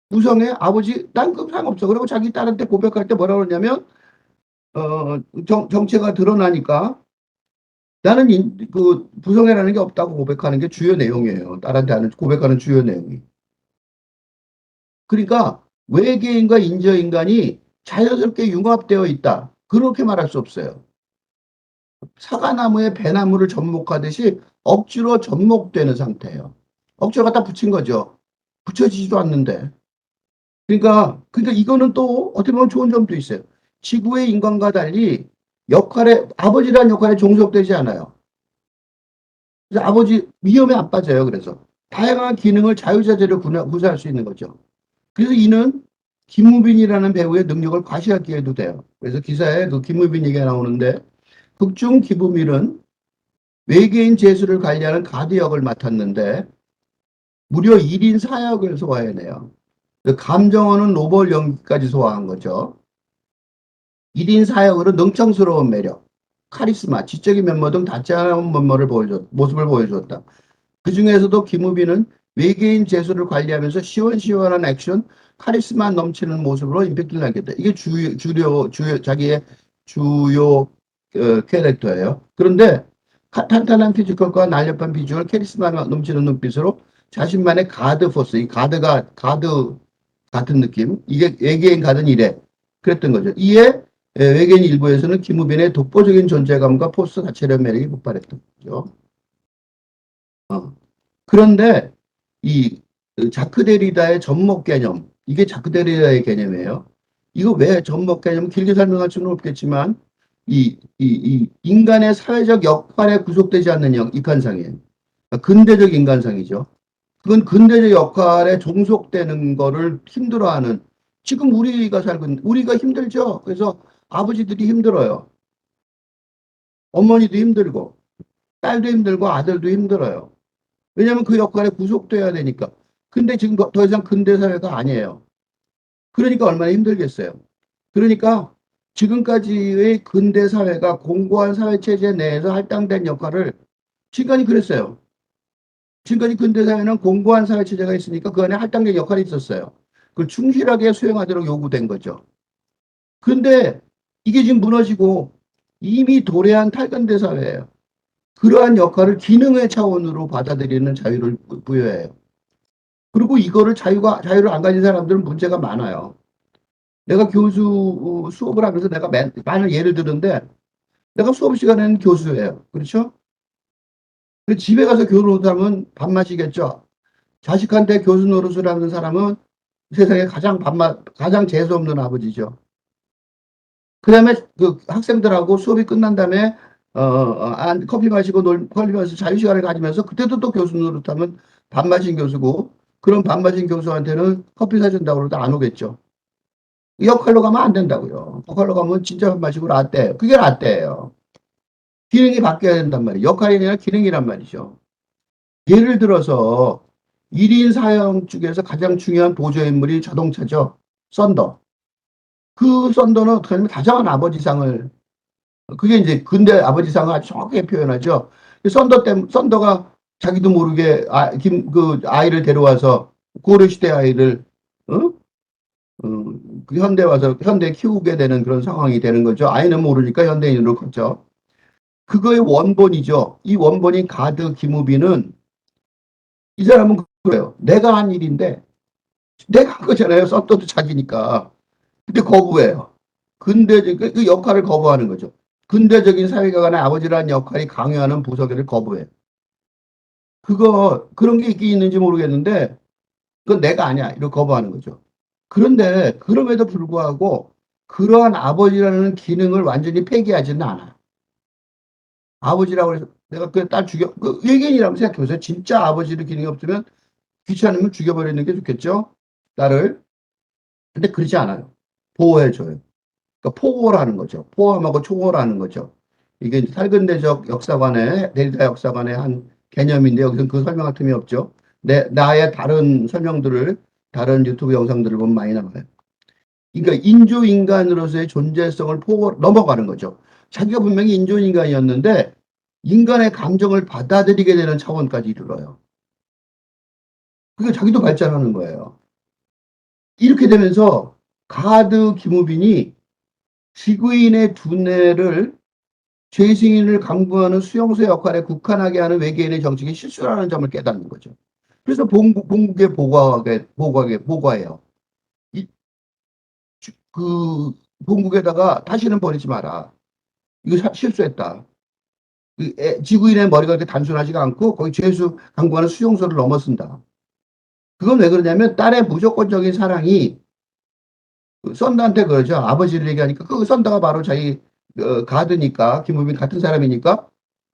우성의 아버지, 난 그 상관없어. 그리고 자기 딸한테 고백할 때 뭐라 그러냐면, 정체가 드러나니까 나는 부성애라는 게 없다고 고백하는 게 주요 내용이에요. 딸한테 하는 고백하는 주요 내용이. 그러니까 외계인과 인조인간이 자연스럽게 융합되어 있다. 그렇게 말할 수 없어요. 사과나무에 배나무를 접목하듯이 억지로 접목되는 상태예요. 억지로 갖다 붙인 거죠. 붙여지지도 않는데. 그러니까 이거는 또 어떻게 보면 좋은 점도 있어요. 지구의 인간과 달리 아버지라는 역할에 종속되지 않아요. 그래서 아버지 위험에 안 빠져요. 그래서 다양한 기능을 자유자재로 구사할 수 있는 거죠. 그래서 이는 김우빈이라는 배우의 능력을 과시하기에도 돼요. 그래서 기사에 그 김우빈 얘기가 나오는데 극중 김우빈은 외계인 죄수를 관리하는 가드 역을 맡았는데 무려 1인 4역을 소화해내요. 감정어는 로봇 연기까지 소화한 거죠. 1인 4역으로 능청스러운 매력, 카리스마, 지적인 면모 등 다채로운 모습을 보여줬다. 그 중에서도 김우빈은 외계인 죄수를 관리하면서 시원시원한 액션, 카리스마 넘치는 모습으로 임팩트를 남겼다. 이게 자기의 주요 캐릭터예요. 그런데 탄탄한 피지컬과 날렵한 비주얼, 카리스마 넘치는 눈빛으로 자신만의 가드 포스, 이 가드 같은 느낌, 이게 외계인 가든 이래. 그랬던 거죠. 이에 외계인 일부에서는 김우빈의 독보적인 존재감과 포스 자체의 매력이 폭발했던 거죠. 그런데 이 자크 데리다의 접목 개념, 이게 자크 데리다의 개념이에요. 이거 왜 접목 개념 길게 설명할 수는 없겠지만 이 인간의 사회적 역할에 구속되지 않는 인간상이에요. 근대적 인간상이죠. 그건 근대적 역할에 종속되는 거를 힘들어하는, 지금 우리가 힘들죠. 그래서 아버지들이 힘들어요. 어머니도 힘들고 딸도 힘들고 아들도 힘들어요. 왜냐하면 그 역할에 구속돼야 되니까. 근데 지금 더 이상 근대 사회가 아니에요. 그러니까 얼마나 힘들겠어요. 그러니까 지금까지의 근대 사회가 공고한 사회 체제 내에서 할당된 역할을 지금까지 그랬어요. 지금까지 근대 사회는 공고한 사회 체제가 있으니까 그 안에 할당된 역할이 있었어요. 그걸 충실하게 수행하도록 요구된 거죠. 근데 이게 지금 무너지고 이미 도래한 탈근대 사회예요. 그러한 역할을 기능의 차원으로 받아들이는 자유를 부여해요. 그리고 이거를 자유를 안 가진 사람들은 문제가 많아요. 내가 교수 수업을 하면서 내가 많은 예를 들는데 내가 수업 시간에는 교수예요. 그렇죠? 근데 집에 가서 교수 노릇하면 밥맛이겠죠. 자식한테 교수 노릇을 하는 사람은 세상에 가장 재수 없는 아버지죠. 그 다음에 그 학생들하고 수업이 끝난 다음에 커피 마시고 커피 마시고 자유시간을 가지면서 그때도 또 교수 노릇하면 밥 마신 교수고 그런 밥 마신 교수한테는 커피 사준다고 그러도 안 오겠죠. 역할로 가면 안 된다고요. 역할로 가면 진짜 밥 마시고 라떼. 그게 라떼예요. 기능이 바뀌어야 된단 말이에요. 역할이 아니라 기능이란 말이죠. 예를 들어서 1인 사형 중에서 가장 중요한 보조인물이 자동차죠. 썬더. 그 썬더는 어떻게 하냐면 다정한 아버지상을 그게 이제 근대 아버지상을 아주 정확하게 표현하죠. 썬더가 자기도 모르게 그 아이를 데려와서 고려시대 아이를 어? 그 현대 와서 현대 키우게 되는 그런 상황이 되는 거죠. 아이는 모르니까 현대인으로 컸죠. 그거의 원본이죠. 이 원본인 가드 김우빈은 이 사람은 그래요. 내가 한 일인데 내가 한 거잖아요. 썬더도 자기니까. 근데 거부해요. 그 역할을 거부하는 거죠. 근대적인 사회가 간의 아버지라는 역할이 강요하는 부서기를 거부해요. 그런 게 있긴 있는지 모르겠는데, 그건 내가 아니야. 이렇게 거부하는 거죠. 그런데, 그럼에도 불구하고, 그러한 아버지라는 기능을 완전히 폐기하지는 않아. 아버지라고 해서 내가 그 딸 외계인이라고 생각해보세요. 진짜 아버지의 기능이 없으면 귀찮으면 죽여버리는 게 좋겠죠? 딸을. 근데 그러지 않아요. 보호해줘요. 그러니까 포고라는 거죠. 포함하고 초월하는 거죠. 이게 살근대적 역사관의 데리다 역사관의 한 개념인데 여기서는 그 설명할 틈이 없죠. 나의 다른 설명들을 다른 유튜브 영상들을 보면 많이 나와요. 그러니까 인조인간으로서의 존재성을 넘어가는 거죠. 자기가 분명히 인조인간이었는데 인간의 감정을 받아들이게 되는 차원까지 이르러요. 그게 자기도 발전하는 거예요. 이렇게 되면서 가드 김우빈이 지구인의 두뇌를 죄승인을 강구하는 수용소 역할에 국한하게 하는 외계인의 정책이 실수라는 점을 깨닫는 거죠. 그래서 본국에 보고해요. 이, 그 본국에다가 다시는 버리지 마라. 이거 실수했다. 지구인의 머리가 그렇게 단순하지가 않고 거기 죄수 강구하는 수용소를 넘어선다. 그건 왜 그러냐면 딸의 무조건적인 사랑이 그 썬더한테 그러죠. 아버지를 얘기하니까 그 썬더가 바로 자기 가드니까 김우빈 같은 사람이니까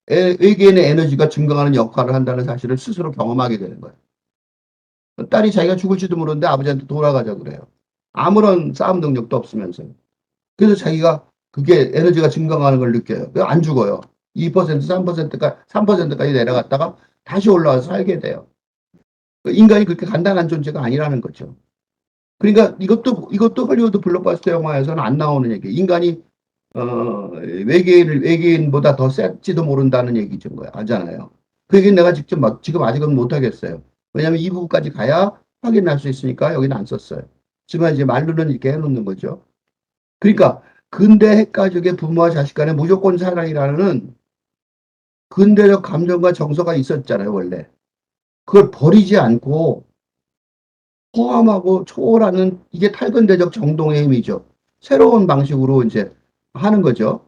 외계인의 에너지가 증강하는 역할을 한다는 사실을 스스로 경험하게 되는 거예요. 딸이 자기가 죽을지도 모르는데 아버지한테 돌아가자 그래요. 아무런 싸움 능력도 없으면서요. 그래서 자기가 그게 에너지가 증강하는 걸 느껴요. 안 죽어요. 2%, 3%까지 내려갔다가 다시 올라와서 살게 돼요. 인간이 그렇게 간단한 존재가 아니라는 거죠. 그러니까 이것도 헐리우드 블록버스터 영화에서는 안 나오는 얘기. 인간이 외계인보다 더 셌지도 모른다는 얘기죠. 거야. 알잖아요. 그 얘기는 내가 직접 지금 아직은 못하겠어요. 왜냐하면 이 부분까지 가야 확인할 수 있으니까 여기는 안 썼어요. 하지만 이제 말로는 이렇게 해놓는 거죠. 그러니까 근대 핵가족의 부모와 자식 간의 무조건 사랑이라는 근대적 감정과 정서가 있었잖아요, 원래. 그걸 버리지 않고 포함하고 초월하는 이게 탈근대적 정동의 힘이죠. 새로운 방식으로 이제 하는 거죠.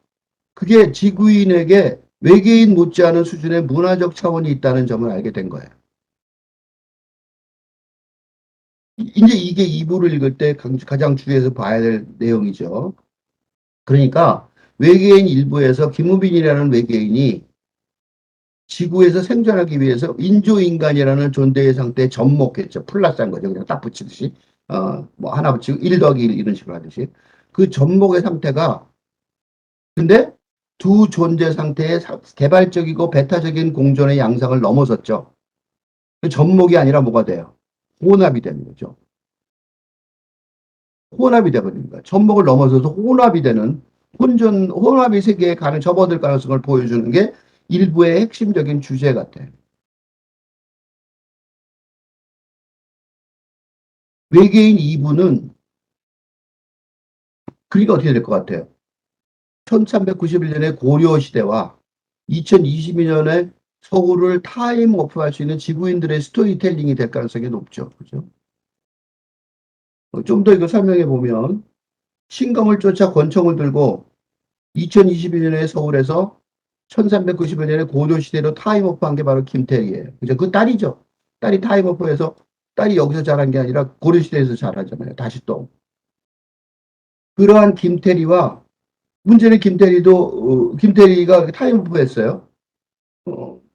그게 지구인에게 외계인 못지않은 수준의 문화적 차원이 있다는 점을 알게 된 거예요. 이제 이게 2부를 읽을 때 가장 주의해서 봐야 될 내용이죠. 그러니까 외계인 일부에서 김우빈이라는 외계인이 지구에서 생존하기 위해서 인조인간이라는 존재의 상태에 접목했죠. 플러스한 거죠. 그냥 딱 붙이듯이. 뭐 하나 붙이고 1 더하기 1 이런 식으로 하듯이. 그 접목의 상태가 근데 두 존재 상태의 개발적이고 배타적인 공존의 양상을 넘어섰죠. 그 접목이 아니라 뭐가 돼요? 혼합이 되는 거죠. 혼합이 되버리는 거예요. 접목을 넘어서서 혼합이 되는 혼합의 세계에 가는 접어들 가능성을 보여주는 게 일부의 핵심적인 주제 같아요. 외계인 2부는 그러니까 어떻게 될 것 같아요? 1391년의 고려 시대와 2022년에 서울을 타임오프할 수 있는 지구인들의 스토리텔링이 될 가능성이 높죠. 그죠? 좀 더 이거 설명해 보면 신검을 쫓아 권총을 들고 2022년에 서울에서 1395년에 고려시대로 타임오프 한 게 바로 김태리예요. 그죠? 그 딸이죠. 딸이 타임오프해서 딸이 여기서 자란 게 아니라 고려시대에서 자라잖아요. 다시 또. 그러한 김태리와 문제는 김태리도 김태리가 타임오프 했어요.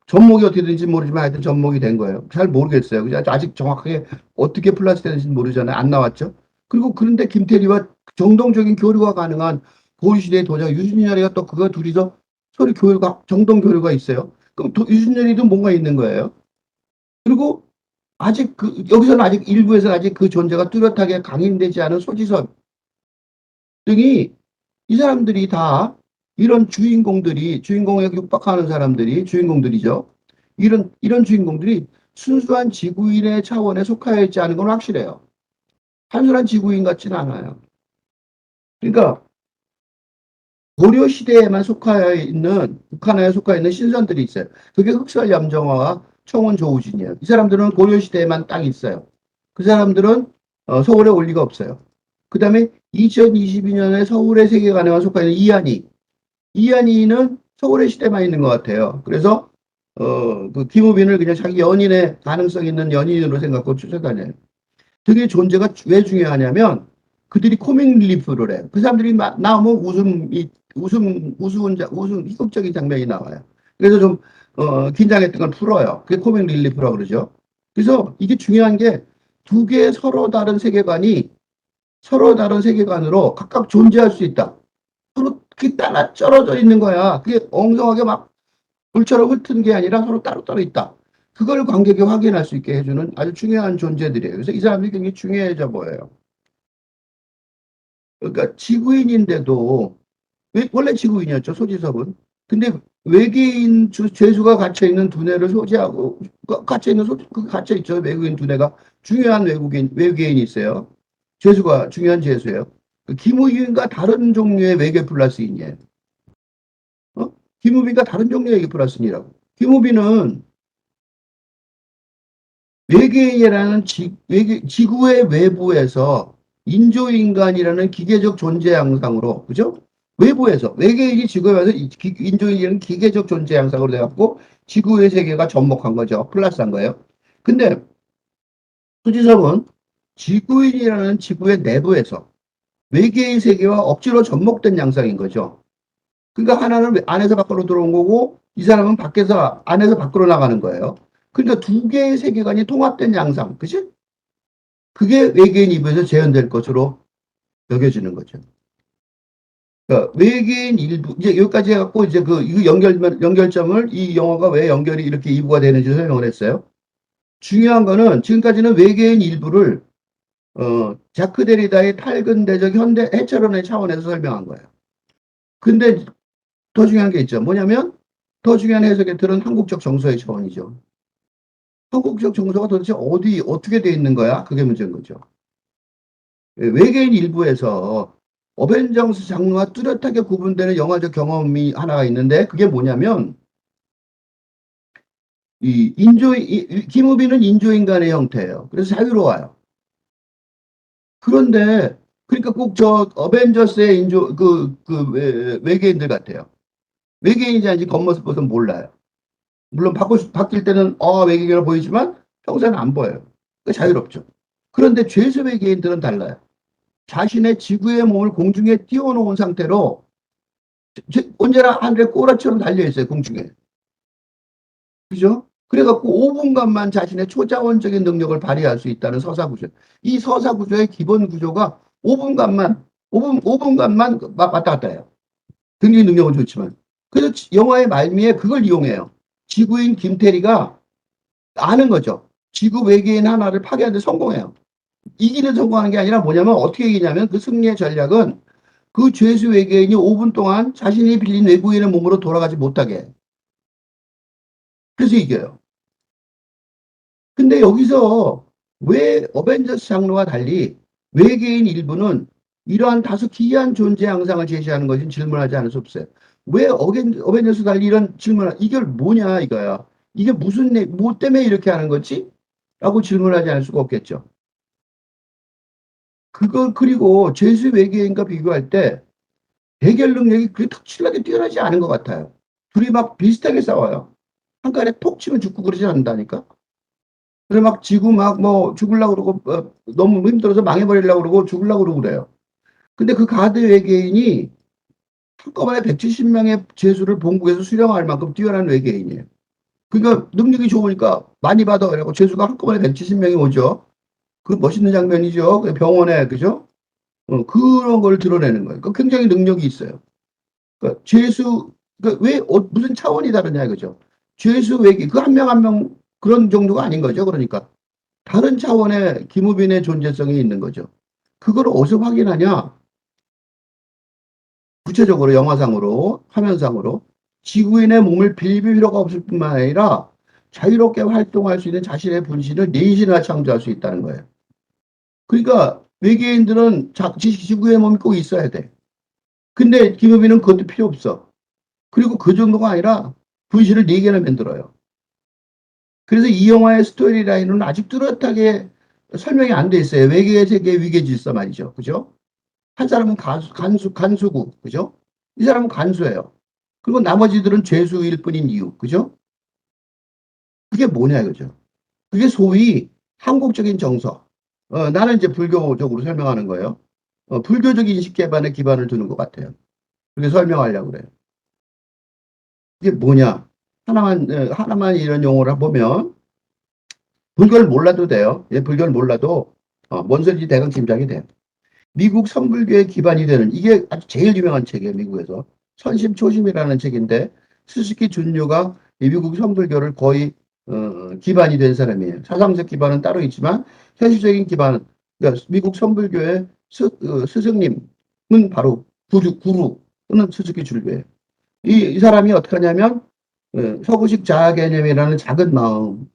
접목이 어떻게 되는지 모르지만 하여튼 접목이 된 거예요. 잘 모르겠어요. 아직 정확하게 어떻게 플러스 되는지 모르잖아요. 안 나왔죠. 그리고 그런데 김태리와 정동적인 교류가 가능한 고려시대의 도자 유순열이가 또 그거 둘이서 서로 교류가 정동 교류가 있어요. 그럼 유순열이도 뭔가 있는 거예요. 그리고 아직 여기서는 아직 일부에서는 아직 그 존재가 뚜렷하게 강인되지 않은 소지섭 등이 이 사람들이 다 이런 주인공들이 주인공에 육박하는 사람들이 주인공들이죠. 이런 주인공들이 순수한 지구인의 차원에 속하여 있지 않은 건 확실해요. 단순한 지구인 같지는 않아요. 그러니까 고려 시대에만 속하여 있는 북한에 속하여 있는 신선들이 있어요. 그게 흑설 염정화와 청원 조우진이에요. 이 사람들은 고려 시대에만 딱 있어요. 그 사람들은 서울에 올 리가 없어요. 그 다음에 2022년에 서울의 세계관에만 속하여 있는 이한이는 서울의 시대만 있는 것 같아요. 그래서 그 김우빈을 그냥 자기 연인의 가능성 있는 연인으로 생각하고 쫓아다녀요. 그게 존재가 왜 중요하냐면 그들이 코믹 릴리프를 해요. 그 사람들이 나오면 웃음 희극적인 장면이 나와요. 그래서 좀 긴장했던 걸 풀어요. 그게 코믹 릴리프라고 그러죠. 그래서 이게 중요한 게 두 개의 서로 다른 세계관으로 각각 존재할 수 있다. 서로 그게 따라 쩔어져 있는 거야. 그게 엉성하게 막 불처럼 흩은 게 아니라 서로 따로따로 있다. 그걸 관객이 확인할 수 있게 해주는 아주 중요한 존재들이에요. 그래서 이 사람들이 굉장히 중요해져 보여요. 그러니까 지구인인데도 원래 지구인이었죠. 소지섭은. 근데 외계인 죄수가 갇혀있는 두뇌를 소지하고 갇혀있는 그 갇혀있죠. 외국인 두뇌가 중요한 외계인이 있어요. 죄수가 중요한 죄수예요. 그 김우빈과 다른 종류의 외계 플러스인이에요. 어? 김우빈과 다른 종류의 외계 플러스인이라고. 김우빈은 외계인이라는 지구의 외부에서 인조인간이라는 기계적 존재 양상으로, 그죠? 외부에서, 외계인이 지구에 와서 인조인이라는 기계적 존재 양상으로 돼갖고 지구의 세계가 접목한 거죠. 플러스한 거예요. 근데 수지섭은 지구인이라는 지구의 내부에서 외계인 세계와 억지로 접목된 양상인 거죠. 그러니까 하나는 안에서 밖으로 들어온 거고 이 사람은 안에서 밖으로 나가는 거예요. 그러니까 두 개의 세계관이 통합된 양상, 그치? 그게 외계인 입에서 재현될 것으로 여겨지는 거죠. 그러니까 외계인 일부, 이제 여기까지 해갖고 이제 연결점을 이 영화가 왜 연결이 이렇게 이부가 되는지 설명을 했어요. 중요한 거는 지금까지는 외계인 일부를 자크 데리다의 탈근대적 현대 해체론의 차원에서 설명한 거예요. 근데 더 중요한 게 있죠. 뭐냐면 더 중요한 해석의 틀은 한국적 정서의 차원이죠. 한국적 정서가 도대체 어떻게 돼 있는 거야? 그게 문제인 거죠. 외계인 일부에서 어벤져스 장르와 뚜렷하게 구분되는 영화적 경험이 하나가 있는데 그게 뭐냐면 김우빈은 인조인간의 형태예요. 그래서 자유로워요. 그런데 그러니까 꼭 저 어벤져스의 외계인들 같아요. 외계인인지 아닌지 겉모습 보면 몰라요. 물론 바뀔 때는 외계인으로 보이지만 평소에는 안 보여요. 그러니까 자유롭죠. 그런데 죄수 외계인들은 달라요. 자신의 지구의 몸을 공중에 띄워놓은 상태로 언제나 하늘에 꼬라처럼 달려있어요. 공중에. 그죠? 그래갖고 5분간만 자신의 초자원적인 능력을 발휘할 수 있다는 서사구조. 이 서사구조의 기본 구조가 5분간만 왔다 갔다 해요. 굉장히 능력은 좋지만. 그래서 영화의 말미에 그걸 이용해요. 지구인 김태리가 아는 거죠. 지구 외계인 하나를 파괴하는데 성공해요. 이기는 성공하는 게 아니라 뭐냐면 어떻게 이기냐면 그 승리의 전략은 그 죄수 외계인이 5분 동안 자신이 빌린 외국인의 몸으로 돌아가지 못하게 해요. 그래서 이겨요. 근데 여기서 왜 어벤져스 장르와 달리 외계인 일부는 이러한 다소 기이한 존재 양상을 제시하는 것인 질문하지 않을 수 없어요. 왜 어벤져스 달리 이런 질문을 이게 뭐냐 이거야. 이게 뭐 때문에 이렇게 하는 거지? 라고 질문하지 않을 수가 없겠죠. 그리고 죄수 외계인과 비교할 때 해결 능력이 그렇게 특출나게 뛰어나지 않은 것 같아요. 둘이 막 비슷하게 싸워요. 한간에 톡 치면 죽고 그러지 않는다니까. 그래 막 지구 막 뭐 죽으려고 그러고 너무 힘들어서 망해버리려고 그러고 죽으려고 그러고 그래요. 근데 그 가드 외계인이 한꺼번에 170명의 죄수를 본국에서 수령할 만큼 뛰어난 외계인이에요. 그러니까 능력이 좋으니까 많이 받아. 그래고 죄수가 한꺼번에 170명이 오죠. 그 멋있는 장면이죠. 그 병원에, 그죠? 그런 걸 드러내는 거예요. 그 굉장히 능력이 있어요. 그러니까 죄수, 왜, 무슨 차원이 다르냐, 그죠? 죄수 외계, 그 한 명 한 명 그런 정도가 아닌 거죠. 그러니까. 다른 차원의 김우빈의 존재성이 있는 거죠. 그걸 어디서 확인하냐? 구체적으로 영화상으로, 화면상으로 지구인의 몸을 빌빌 필요가 없을 뿐만 아니라 자유롭게 활동할 수 있는 자신의 분신을 내신이나 창조할 수 있다는 거예요. 그러니까 외계인들은 지구의 몸이 꼭 있어야 돼. 근데 김우빈은 그것도 필요 없어. 그리고 그 정도가 아니라 분신을 4개나 만들어요. 그래서 이 영화의 스토리라인은 아직 뚜렷하게 설명이 안 돼 있어요. 외계의 세계 위계 질서 말이죠. 그죠? 한 사람은 간수고, 그죠? 이 사람은 간수예요. 그리고 나머지들은 죄수일 뿐인 이유, 그죠? 그게 뭐냐, 그죠? 그게 소위 한국적인 정서. 나는 이제 불교적으로 설명하는 거예요. 불교적 인식 개반에 기반을 두는 것 같아요. 그렇게 설명하려고 그래요. 이게 뭐냐? 하나만 이런 용어를 보면, 불교를 몰라도 돼요. 예, 불교를 몰라도, 뭔 소리인지 대강 짐작이 돼요. 미국 선불교의 기반이 되는, 이게 아주 제일 유명한 책이에요, 미국에서. 선심초심이라는 책인데, 스스키 준유가 이 미국 선불교를 거의, 기반이 된 사람이에요. 사상적 기반은 따로 있지만, 현실적인 기반은, 그러니까 미국 선불교의 스승님은 바로 구루 또는 스스키 준유예요. 이 사람이 어떻게 하냐면, 서구식 자아 개념이라는 작은 마음,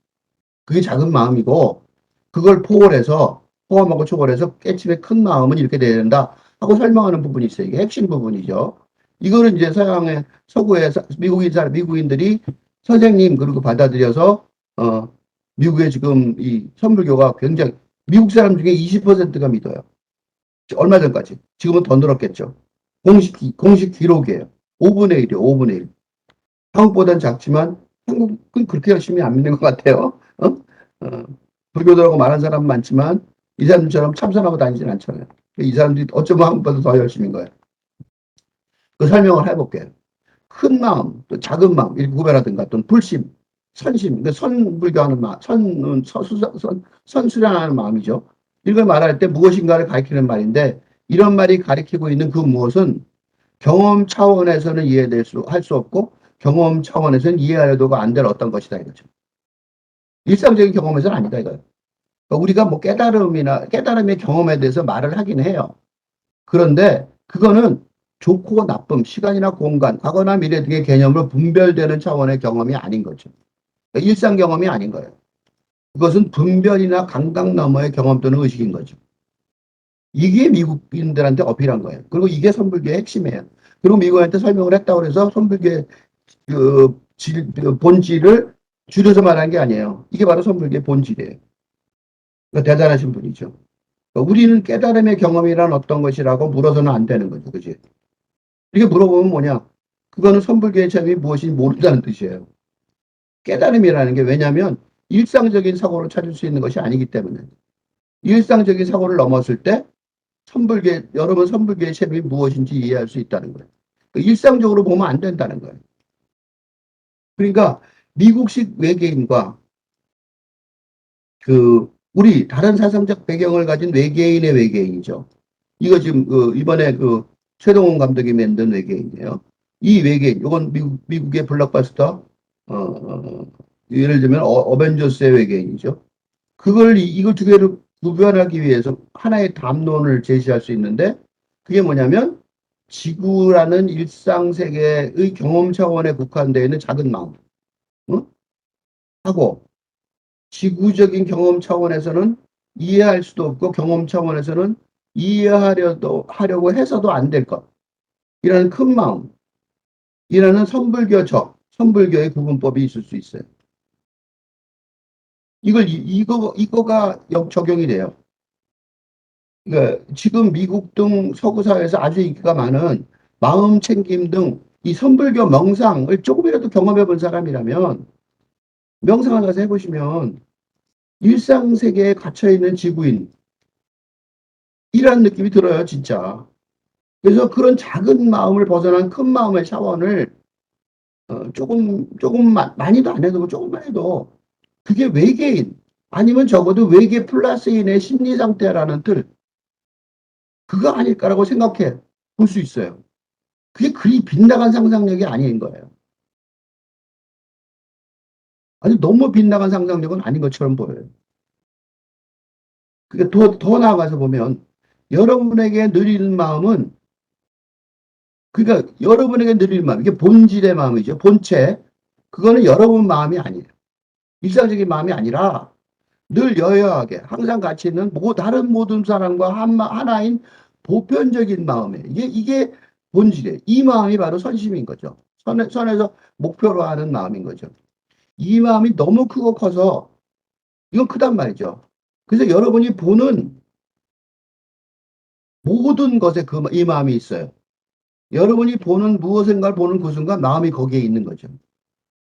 그게 작은 마음이고, 그걸 포함하고 초월해서 깨침의 큰 마음은 이렇게 돼야 된다 하고 설명하는 부분이 있어요. 이게 핵심 부분이죠. 이거는 이제 서구의 미국인들이 선생님 그리고 받아들여서, 미국의 지금 이 선불교가 굉장히, 미국 사람 중에 20%가 믿어요. 얼마 전까지. 지금은 더 늘었겠죠. 공식 기록이에요. 5분의 1이요, 5분의 1. 한국보단 작지만 한국은 그렇게 열심히 안 믿는 것 같아요. 어, 불교도라고 말하는 사람은 많지만 이 사람들처럼 참선하고 다니진 않잖아요. 이 사람들이 어쩌면 한국보다 더 열심인 거예요. 그 설명을 해볼게요. 큰 마음, 또 작은 마음, 이렇게 구별하든가, 또는 불심, 선심, 그 선불교하는 마음, 선수량하는 마음이죠. 이걸 말할 때 무엇인가를 가리키는 말인데, 이런 말이 가리키고 있는 그 무엇은 경험 차원에서는 할 수 없고, 경험 차원에서는 이해하려도가 안 될 어떤 것이다 이거죠. 일상적인 경험에서는 아니다 이거예요. 그러니까 우리가 뭐 깨달음의 경험에 대해서 말을 하긴 해요. 그런데 그거는 좋고 나쁨, 시간이나 공간, 과거나 미래 등의 개념으로 분별되는 차원의 경험이 아닌 거죠. 그러니까 일상 경험이 아닌 거예요. 그것은 분별이나 감각 너머의 경험 또는 의식인 거죠. 이게 미국인들한테 어필한 거예요. 그리고 이게 선불교의 핵심이에요. 그리고 미국한테 설명을 했다고 해서 선불교의 그 본질을 줄여서 말한 게 아니에요. 이게 바로 선불교의 본질이에요. 그러니까 대단하신 분이죠. 그러니까 우리는 깨달음의 경험이란 어떤 것이라고 물어서는 안 되는 거죠. 그지? 이렇게 물어보면 뭐냐? 그거는 선불교의 체험이 무엇인지 모른다는 뜻이에요. 깨달음이라는 게 왜냐하면 일상적인 사고를 찾을 수 있는 것이 아니기 때문에. 일상적인 사고를 넘었을 때 여러분 선불교의 체험이 무엇인지 이해할 수 있다는 거예요. 그러니까 일상적으로 보면 안 된다는 거예요. 그러니까 미국식 외계인과 우리 다른 사상적 배경을 가진 외계인의 외계인이죠. 이거 지금 이번에 최동원 감독이 만든 외계인이에요. 이 외계인, 이건 미국의 블록버스터, 예를 들면 어벤져스의 외계인이죠. 이걸 두 개를 구별하기 위해서 하나의 담론을 제시할 수 있는데, 그게 뭐냐면, 지구라는 일상 세계의 경험 차원에 국한되어 있는 작은 마음, 응? 하고, 지구적인 경험 차원에서는 이해할 수도 없고, 경험 차원에서는 하려고 해서도 안 될 것. 이라는 큰 마음, 이라는 선불교의 구분법이 있을 수 있어요. 이거가 적용이 돼요. 그러니까 지금 미국 등 서구 사회에서 아주 인기가 많은 마음 챙김 등 이 선불교 명상을 조금이라도 경험해 본 사람이라면 명상을 가서 해보시면 일상 세계에 갇혀 있는 지구인이라는 느낌이 들어요, 진짜. 그래서 그런 작은 마음을 벗어난 큰 마음의 차원을 조금만 많이도 안 해도 조금만 해도 그게 외계인 아니면 적어도 외계 플러스인의 심리 상태라는 틀 그거 아닐까라고 생각해 볼 수 있어요. 그게 그리 빗나간 상상력이 아닌 거예요. 아니 너무 빗나간 상상력은 아닌 것처럼 보여요. 그게 더 나아가서 보면 여러분에게 느리는 마음은 그러니까 여러분에게 느릴 마음 이게 본질의 마음이죠. 본체 그거는 여러분 마음이 아니에요. 일상적인 마음이 아니라 늘 여여하게 항상 같이 있는 다른 모든 사람과 하나인 보편적인 마음이에요. 이게 본질이에요. 이 마음이 바로 선심인 거죠. 선에서 목표로 하는 마음인 거죠. 이 마음이 너무 크고 커서 이건 크단 말이죠. 그래서 여러분이 보는 모든 것에 이 마음이 있어요. 여러분이 보는 무엇인가를 보는 그 순간 마음이 거기에 있는 거죠.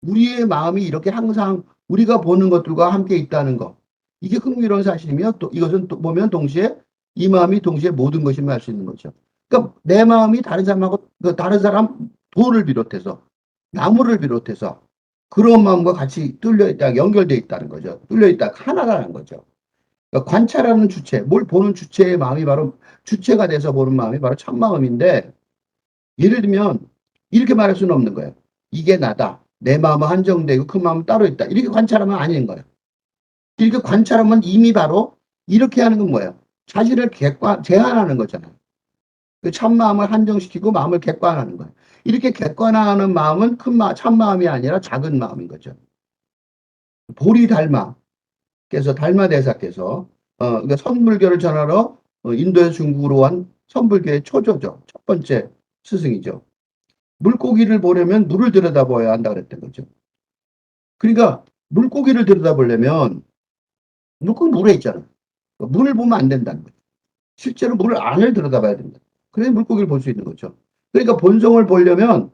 우리의 마음이 이렇게 항상 우리가 보는 것들과 함께 있다는 것. 이게 흥미로운 사실이며 또 이것은 또 보면 동시에 이 마음이 동시에 모든 것임을 알 수 있는 거죠. 그러니까 내 마음이 다른 사람하고 다른 사람 돌을 비롯해서 나무를 비롯해서 그런 마음과 같이 뚫려 있다, 연결되어 있다는 거죠. 뚫려 있다, 하나라는 거죠. 그러니까 관찰하는 주체, 뭘 보는 주체의 마음이 바로 주체가 돼서 보는 마음이 바로 참 마음인데 예를 들면 이렇게 말할 수는 없는 거예요. 이게 나다. 내 마음은 한정되고 그 마음은 따로 있다. 이렇게 관찰하면 아닌 거예요. 이렇게 관찰하면 이미 바로 이렇게 하는 건 뭐예요? 자신을 제한하는 거잖아요. 그 참마음을 한정시키고 마음을 객관하는 거예요. 이렇게 객관화하는 마음은 참마음이 아니라 작은 마음인 거죠. 보리 달마, 그래서 달마 대사께서 그러니까 선불교를 전하러 인도에서 중국으로 온 선불교의 초조죠. 첫 번째 스승이죠. 물고기를 보려면 물을 들여다봐야 한다 그랬던 거죠. 그러니까 물고기를 들여다보려면 물고기 물에 있잖아. 물을 보면 안 된다는 거죠. 실제로 물 안을 들여다봐야 된다. 그래야 물고기를 볼 수 있는 거죠. 그러니까 본성을 보려면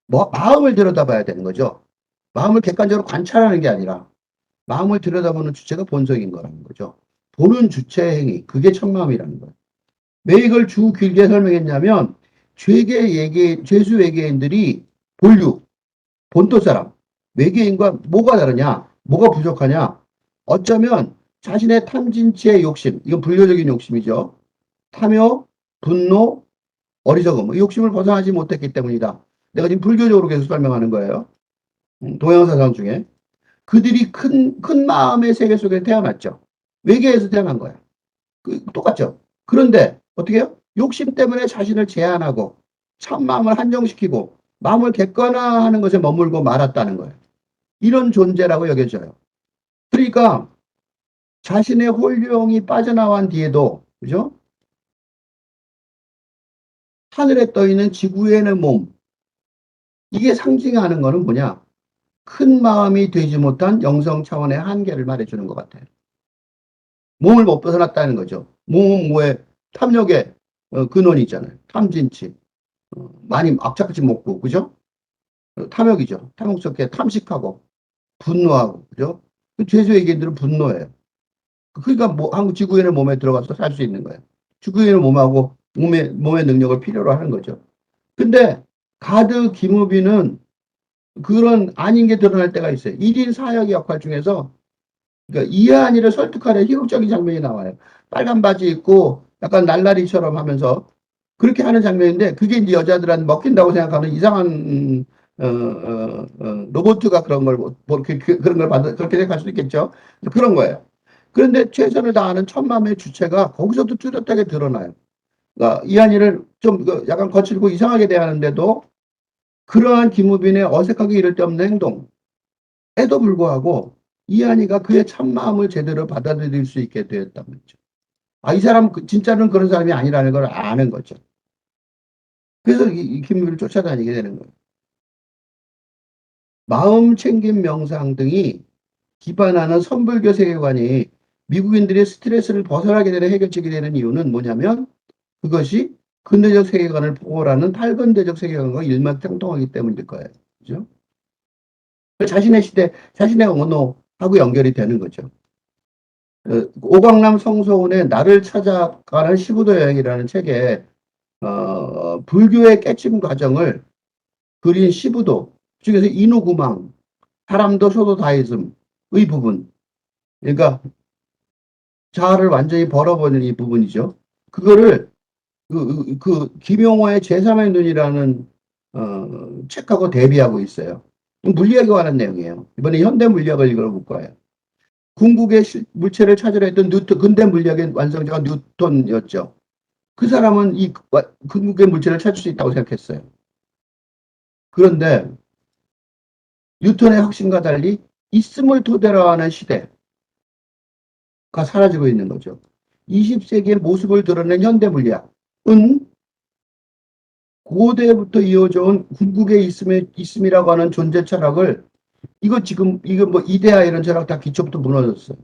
마음을 들여다봐야 되는 거죠. 마음을 객관적으로 관찰하는 게 아니라 마음을 들여다보는 주체가 본성인 거라는 거죠. 보는 주체의 행위, 그게 첫마음이라는 거예요. 왜 이걸 길게 설명했냐면 죄수 외계인들이 본토 사람, 외계인과 뭐가 다르냐, 뭐가 부족하냐, 어쩌면 자신의 탐진치의 욕심, 이건 불교적인 욕심이죠. 탐욕, 분노, 어리석음, 이 욕심을 벗어나지 못했기 때문이다. 내가 지금 불교적으로 계속 설명하는 거예요. 동양사상 중에. 그들이 큰 마음의 세계 속에 태어났죠. 외계에서 태어난 거야. 똑같죠. 그런데 어떻게 해요? 욕심 때문에 자신을 제한하고 참마음을 한정시키고 마음을 객관화하는 것에 머물고 말았다는 거예요. 이런 존재라고 여겨져요. 그러니까 자신의 홀령이 빠져나온 뒤에도 그죠? 하늘에 떠 있는 지구에는 몸 이게 상징하는 거는 뭐냐? 큰 마음이 되지 못한 영성 차원의 한계를 말해주는 것 같아요. 몸을 못 벗어났다는 거죠. 몸은 뭐에 탐욕의 근원이잖아요. 탐진치. 많이 악착같이 먹고 그죠? 탐욕이죠. 탐욕 속에 탐식하고 분노하고 그죠? 그 죄수에게들은 분노예요. 그러니까 뭐 한국 지구인의 몸에 들어가서 살 수 있는 거예요. 지구인의 몸하고 몸의 능력을 필요로 하는 거죠. 근데 가드 김우빈은 그런 아닌 게 드러날 때가 있어요. 1인 사역 역할 중에서 그러니까 이해한이를 설득하려 희극적인 장면이 나와요. 빨간 바지 입고 약간 날라리처럼 하면서 그렇게 하는 장면인데 그게 이제 여자들한테 먹힌다고 생각하는 이상한 로보트가 그런 걸 그런 걸 그렇게 생각할 수도 있겠죠. 그런 거예요. 그런데 최선을 다하는 천mam의 주체가 거기서도 뚜렷하게 드러나요. 그러니까 이한이를 좀 약간 거칠고 이상하게 대하는데도 그러한 김우빈의 어색하게 이를 데 없는 행동에도 불구하고 이한이가 그의 참마음을 제대로 받아들일 수 있게 되었다는 거죠. 아, 이 사람 진짜는 그런 사람이 아니라는 걸 아는 거죠. 그래서 이 김우빈을 쫓아다니게 되는 거예요. 마음 챙김 명상 등이 기반하는 선불교 세계관이 미국인들이 스트레스를 벗어나게 되는 해결책이 되는 이유는 뭐냐면 그것이 근대적 세계관을 포괄하는 탈근대적 세계관과 일맥상통하기 때문일 거예요. 그죠? 자신의 시대, 자신의 언어하고 연결이 되는 거죠. 오광남 성서운의 나를 찾아가는 시부도 여행이라는 책에 불교의 깨침 과정을 그린 시부도 중에서 인우구망, 사람도 소도다이즘의 부분, 그러니까 자아를 완전히 벌어버리는 이 부분이죠. 그거를 김용호의 제3의 눈이라는 책하고 대비하고 있어요. 물리학에 관한 내용이에요. 이번에 현대 물리학을 읽어볼 거예요. 궁극의 물체를 찾으려 했던 뉴턴, 근대 물리학의 완성자가 뉴턴이었죠. 그 사람은 이 궁극의 물체를 찾을 수 있다고 생각했어요. 그런데 뉴턴의 확신과 달리 있음을 토대로 하는 시대가 사라지고 있는 거죠. 20세기의 모습을 드러낸 현대 물리학은 고대부터 이어져 온 궁극의 있음이라고 하는 존재 철학을 이거 뭐 이데아 이런 철학 다 기초부터 무너졌어요.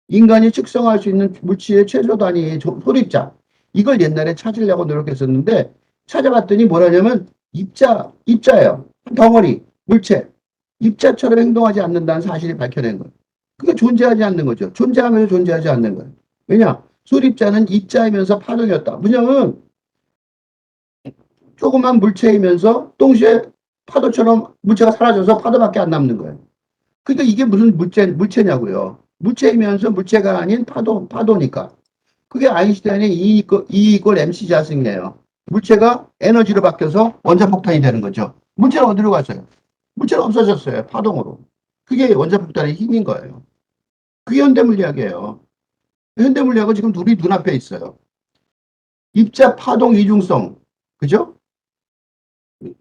인간이 측정할 수 있는 물질의 최소 단위의 소립자. 이걸 옛날에 찾으려고 노력했었는데 찾아봤더니 뭐라냐면 입자예요. 덩어리, 물체. 입자처럼 행동하지 않는다는 사실이 밝혀낸 거예요. 그게 존재하지 않는 거죠. 존재하면서 존재하지 않는 거예요. 왜냐? 소립자는 입자이면서 파동이었다. 왜냐면 조그만 물체이면서 동시에 파도처럼 물체가 사라져서 파도밖에 안 남는 거예요. 그러니까 이게 무슨 물체냐고요. 물체이면서 물체가 아닌 파도니까. 그게 아인슈타인의 E 이퀄 MC 자승이에요. 물체가 에너지로 바뀌어서 원자폭탄이 되는 거죠. 물체는 어디로 갔어요? 물체는 없어졌어요. 파동으로. 그게 원자폭탄의 힘인 거예요. 그게 현대물리학이에요. 현대물리학은 지금 우리 눈앞에 있어요. 입자 파동 이중성. 그죠?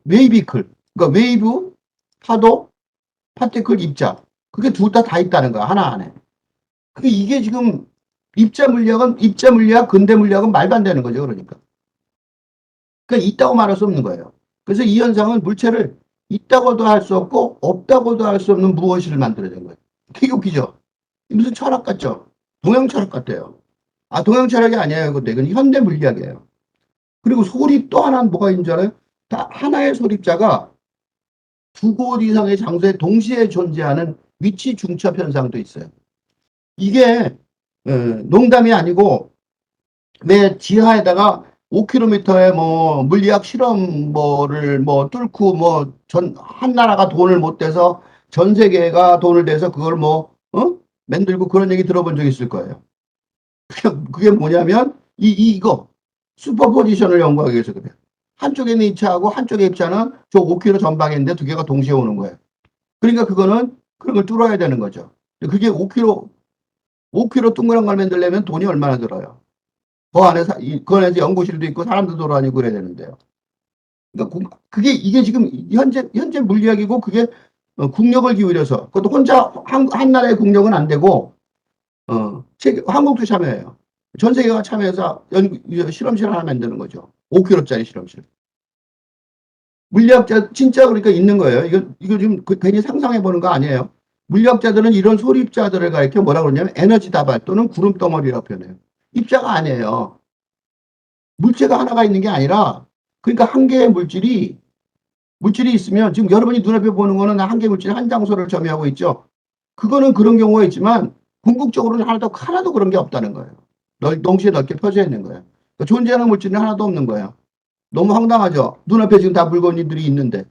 웨이비클. 그러니까 웨이브, 파도, 파티클, 입자. 그게 둘 다 있다는 거야. 하나 안에. 이게 지금 입자 물리학, 근대 물리학은 말도 안 되는 거죠. 그러니까. 그러니까 있다고 말할 수 없는 거예요. 그래서 이 현상은 물체를 있다고도 할 수 없고 없다고도 할 수 없는 무엇이를 만들어낸 거예요. 되게 웃기죠? 무슨 철학 같죠? 동양 철학 같아요. 아, 동양 철학이 아니에요. 이건 현대 물리학이에요. 그리고 소립 또 하나는 뭐가 있는 줄 알아요? 다 하나의 소립자가 두 곳 이상의 장소에 동시에 존재하는 위치 중첩 현상도 있어요. 이게 농담이 아니고 내 지하에다가 5km의 뭐 물리학 실험 뭐를 뭐 뚫고 뭐 한 나라가 돈을 못 대서 전 세계가 돈을 대서 그걸 만들고 그런 얘기 들어본 적 있을 거예요. 그게 뭐냐면 이거 슈퍼포지션을 연구하기 위해서 그래요. 한쪽에 있는 입자하고 한쪽의 입자는 저 5km 전방에 있는데 두 개가 동시에 오는 거예요. 그러니까 그거는 그런 걸 뚫어야 되는 거죠. 그게 5km 둥그런 걸 만들려면 돈이 얼마나 들어요. 그 안에서 연구실도 있고 사람도 돌아다니고 그래야 되는데요. 그러니까 이게 지금 현재 물리학이고 그게 국력을 기울여서 그것도 혼자 한 나라의 국력은 안 되고 한국도 참여해요. 전 세계가 참여해서 실험실 하나 만드는 거죠. 5km짜리 실험실. 물리학자 진짜 그러니까 있는 거예요. 이거 지금 괜히 상상해 보는 거 아니에요. 물리학자들은 이런 소립자들을 가리켜 뭐라 그러냐면 에너지 다발 또는 구름 덩어리라고 표현해요. 입자가 아니에요. 물체가 하나가 있는 게 아니라 그러니까 한 개의 물질이 있으면 지금 여러분이 눈앞에 보는 거는 한 개의 물질이 한 장소를 점유하고 있죠. 그거는 그런 경우가 있지만 궁극적으로는 하나도 그런 게 없다는 거예요. 동시에 넓게 펴져 있는 거예요. 그러니까 존재하는 물질은 하나도 없는 거예요. 너무 황당하죠. 눈앞에 지금 다 물건들이 있는데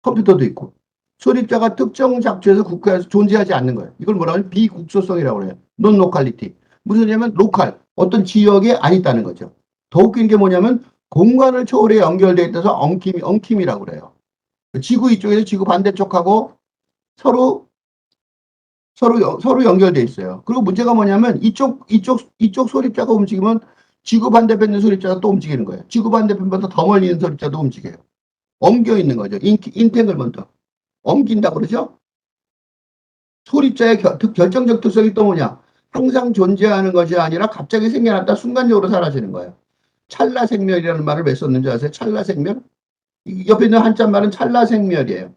컴퓨터도 있고 소립자가 특정 잡지에서 국가에서 존재하지 않는 거예요. 이걸 뭐라 하면 비국소성이라고 그래요. 논 로컬리티. 무슨 얘기냐면 로컬, 어떤 지역에 안 있다는 거죠. 더 웃긴 게 뭐냐면 공간을 초월해 연결되어 있어서 엉킴이라고 그래요. 지구 이쪽에서 지구 반대쪽하고 서로 서로 연결돼 있어요. 그리고 문제가 뭐냐면 이쪽 소립자가 움직이면 지구 반대편 있는 소립자가 또 움직이는 거예요. 지구 반대편보다 더 멀리 있는 소립자도 움직여요. 엉겨 있는 거죠. 인탱글먼트. 엉긴다고 그러죠? 소립자의 결정적 특성이 또 뭐냐? 항상 존재하는 것이 아니라 갑자기 생겨났다 순간적으로 사라지는 거예요. 찰나생멸이라는 말을 왜 썼는지 아세요? 찰나생멸? 옆에 있는 한자 말은 찰나생멸이에요.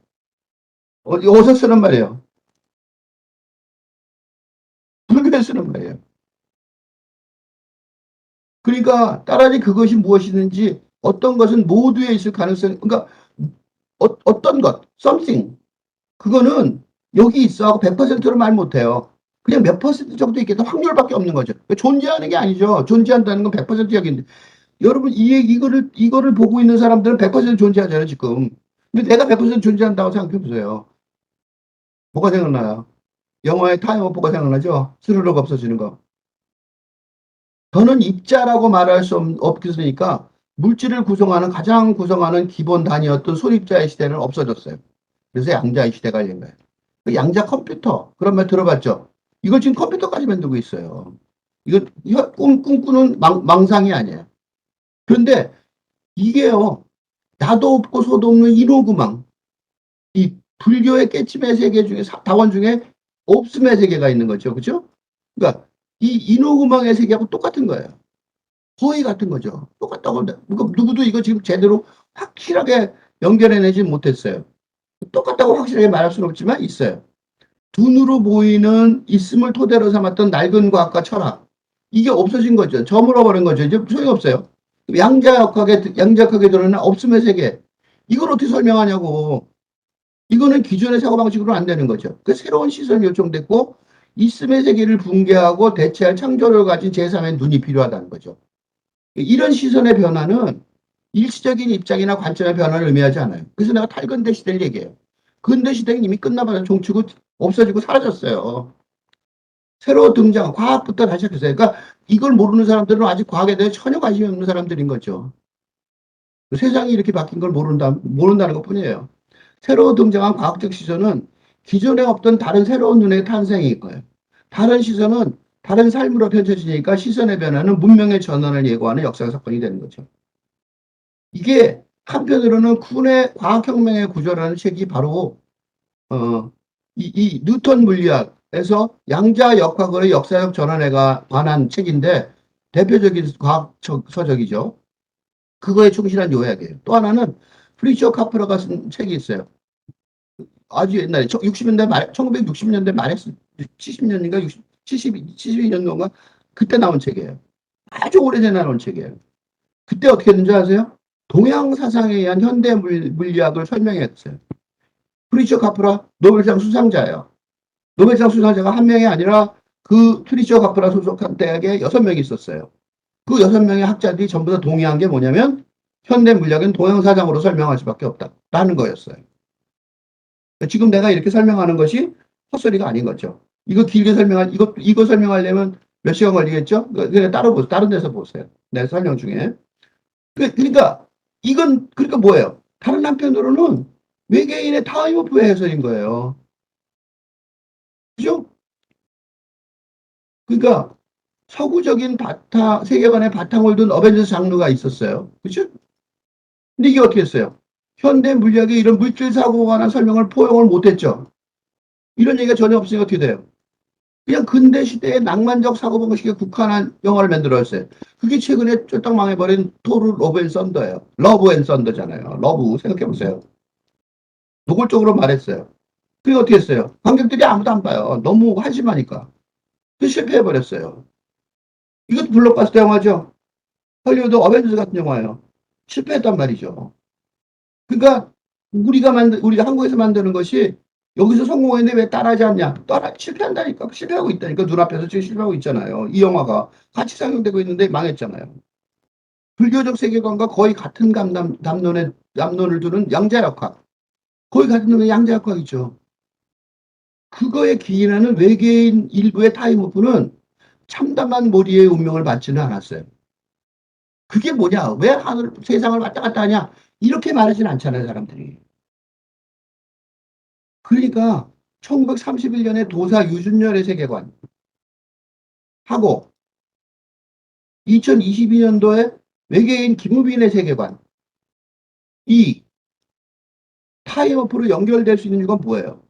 어디서 쓰는 말이에요? 쓰는 말이에요. 그러니까 따라니 그것이 무엇이든지 어떤 것은 모두에 있을 가능성, 그러니까 어떤 것, something, 그거는 여기 있어 하고 100%로 말 못해요. 그냥 몇 퍼센트 정도 있겠다. 확률밖에 없는 거죠. 존재하는 게 아니죠. 존재한다는 건 100% 여기인데. 여러분, 이거를 보고 있는 사람들은 100% 존재하잖아요, 지금. 근데 내가 100% 존재한다고 생각해 보세요. 뭐가 생각나요? 영화의 타임오프가 생각나죠? 스르륵 없어지는 거. 저는 입자라고 말할 수 없겠으니까 물질을 구성하는 가장 구성하는 기본 단위였던 소립자의 시대는 없어졌어요. 그래서 양자의 시대가 열린 거예요. 그 양자 컴퓨터 그런 말 들어봤죠? 이걸 지금 컴퓨터까지 만들고 있어요. 이건 꿈꾸는 망상이 아니에요. 그런데 이게요, 나도 없고 소도 없는 인호구망, 이 불교의 깨침의 세계 중에 다원 중에 없음의 세계가 있는 거죠, 그렇죠? 그러니까 이 인호구망의 세계하고 똑같은 거예요. 거의 같은 거죠. 똑같다고 누구도 이거 지금 제대로 확실하게 연결해내지 못했어요. 똑같다고 확실하게 말할 수는 없지만 있어요. 눈으로 보이는 있음을 토대로 삼았던 낡은 과학과 철학, 이게 없어진 거죠. 저물어버린 거죠. 이제 소용없어요. 양자역학에 드러나는 없음의 세계, 이걸 어떻게 설명하냐고. 이거는 기존의 사고방식으로 안 되는 거죠. 그 새로운 시선이 요청됐고 있음의 세계를 붕괴하고 대체할 창조를 가진 제3의 눈이 필요하다는 거죠. 이런 시선의 변화는 일시적인 입장이나 관점의 변화를 의미하지 않아요. 그래서 내가 탈근대 시대를 얘기해요. 근대 시대는 이미 끝나버려 종치고 없어지고 사라졌어요. 새로 등장, 과학부터 다시 시작했어요. 그러니까 이걸 모르는 사람들은 아직 과학에 대해 전혀 관심이 없는 사람들인 거죠. 세상이 이렇게 바뀐 걸 모른다는 것 뿐이에요. 새로 등장한 과학적 시선은 기존에 없던 다른 새로운 눈의 탄생일 거예요. 다른 시선은 다른 삶으로 펼쳐지니까 시선의 변화는 문명의 전환을 예고하는 역사 사건이 되는 거죠. 이게 한편으로는 쿤의 과학혁명의 구조라는 책이 바로 이 뉴턴 물리학에서 양자역학의 역사적 전환에 관한 책인데 대표적인 과학적 서적이죠. 그거에 충실한 요약이에요. 또 하나는 프리처 카프라가 쓴 책이 있어요. 아주 옛날에 60년대 말, 1960년대 말에 70년인가 72년도인가 그때 나온 책이에요. 아주 오래전에 나온 책이에요. 그때 어떻게 했는지 아세요? 동양 사상에 의한 현대 물리학을 설명했어요. 프리처 카프라 노벨상 수상자예요. 노벨상 수상자가 한 명이 아니라 그 프리처 카프라 소속한 대학에 6명이 있었어요. 그 6명의 학자들이 전부 다 동의한 게 뭐냐면 현대 물리학은 동양 사상으로 설명할 수밖에 없다라는 거였어요. 지금 내가 이렇게 설명하는 것이 헛소리가 아닌 거죠. 이거 설명하려면 몇 시간 걸리겠죠? 그냥 따로 보세요. 다른 데서 보세요. 내 설명 중에. 그러니까 이건 그러니까 뭐예요? 다른 한편으로는 외계인의 타임오프의 해설인 거예요. 그죠? 그러니까 서구적인 세계관의 바탕을 둔 어벤져스 장르가 있었어요. 그죠? 근데 이게 어떻게 했어요? 현대 물리학의 이런 물질 사고에 관한 설명을 포용을 못했죠. 이런 얘기가 전혀 없으니까 어떻게 돼요? 그냥 근대 시대의 낭만적 사고방식에 국한한 영화를 만들었어요. 그게 최근에 쫄딱 망해버린 토르 러브 앤 썬더예요. 러브 앤 썬더잖아요. 러브 생각해보세요. 노골적으로 말했어요. 그게 어떻게 했어요? 관객들이 아무도 안 봐요. 너무 한심하니까. 그 실패해버렸어요. 이것도 블록바스터 영화죠. 헐리우드 어벤져스 같은 영화예요. 실패했단 말이죠. 그러니까 우리가 한국에서 만드는 것이 여기서 성공했는데 왜 따라하지 않냐? 실패한다니까. 실패하고 있다니까. 눈앞에서 지금 실패하고 있잖아요. 이 영화가 같이 상영되고 있는데 망했잖아요. 불교적 세계관과 거의 같은 담론을 두는 양자역학. 거의 같은 놈의 양자역학이죠. 그거에 기인하는 외계인 일부의 타임오프는 참담한 몰이의 운명을 받지는 않았어요. 그게 뭐냐? 왜 세상을 왔다 갔다 하냐? 이렇게 말하진 않잖아요, 사람들이. 그러니까 1931년에 도사 유준열의 세계관 하고 2022년도에 외계인 김우빈의 세계관, 이 타임오프로 연결될 수 있는 이유가 뭐예요?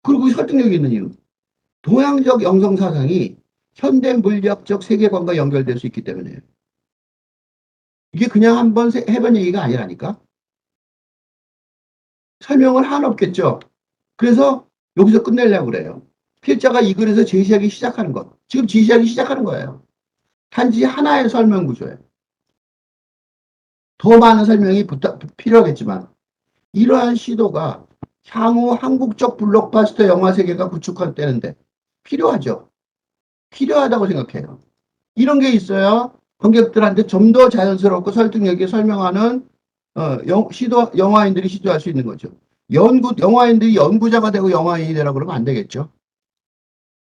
그리고 설득력이 있는 이유. 동양적 영성 사상이 현대 물리학적 세계관과 연결될 수 있기 때문이에요. 이게 그냥 한번 해본 얘기가 아니라니까. 설명을 한없겠죠. 그래서 여기서 끝내려고 그래요. 필자가 이 글에서 제시하기 시작하는 것. 지금 제시하기 시작하는 거예요. 단지 하나의 설명 구조예요. 더 많은 설명이 필요하겠지만 이러한 시도가 향후 한국적 블록버스터 영화 세계가 구축되는데 필요하죠. 필요하다고 생각해요. 이런 게 있어야 관객들한테 좀 더 자연스럽고 설득력 있게 설명하는 영화인들이 시도할 수 있는 거죠. 영화인들이 연구자가 되고 영화인이 되라고 그러면 안 되겠죠.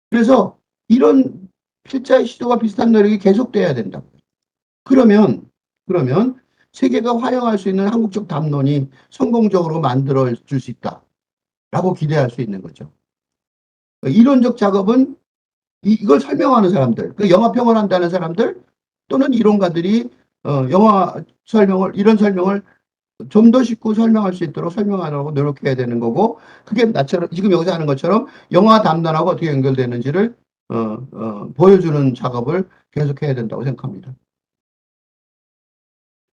그래서 이런 필자의 시도가 비슷한 노력이 계속돼야 된다. 그러면 세계가 환영할 수 있는 한국적 담론이 성공적으로 만들어 줄 수 있다라고 기대할 수 있는 거죠. 이론적 작업은 이걸 설명하는 사람들, 그 영화 평을 한다는 사람들 또는 이론가들이 이런 설명을 좀 더 쉽고 설명할 수 있도록 설명하려고 노력해야 되는 거고, 그게 나처럼 지금 여기서 하는 것처럼 영화 담론하고 어떻게 연결되는지를 보여주는 작업을 계속해야 된다고 생각합니다.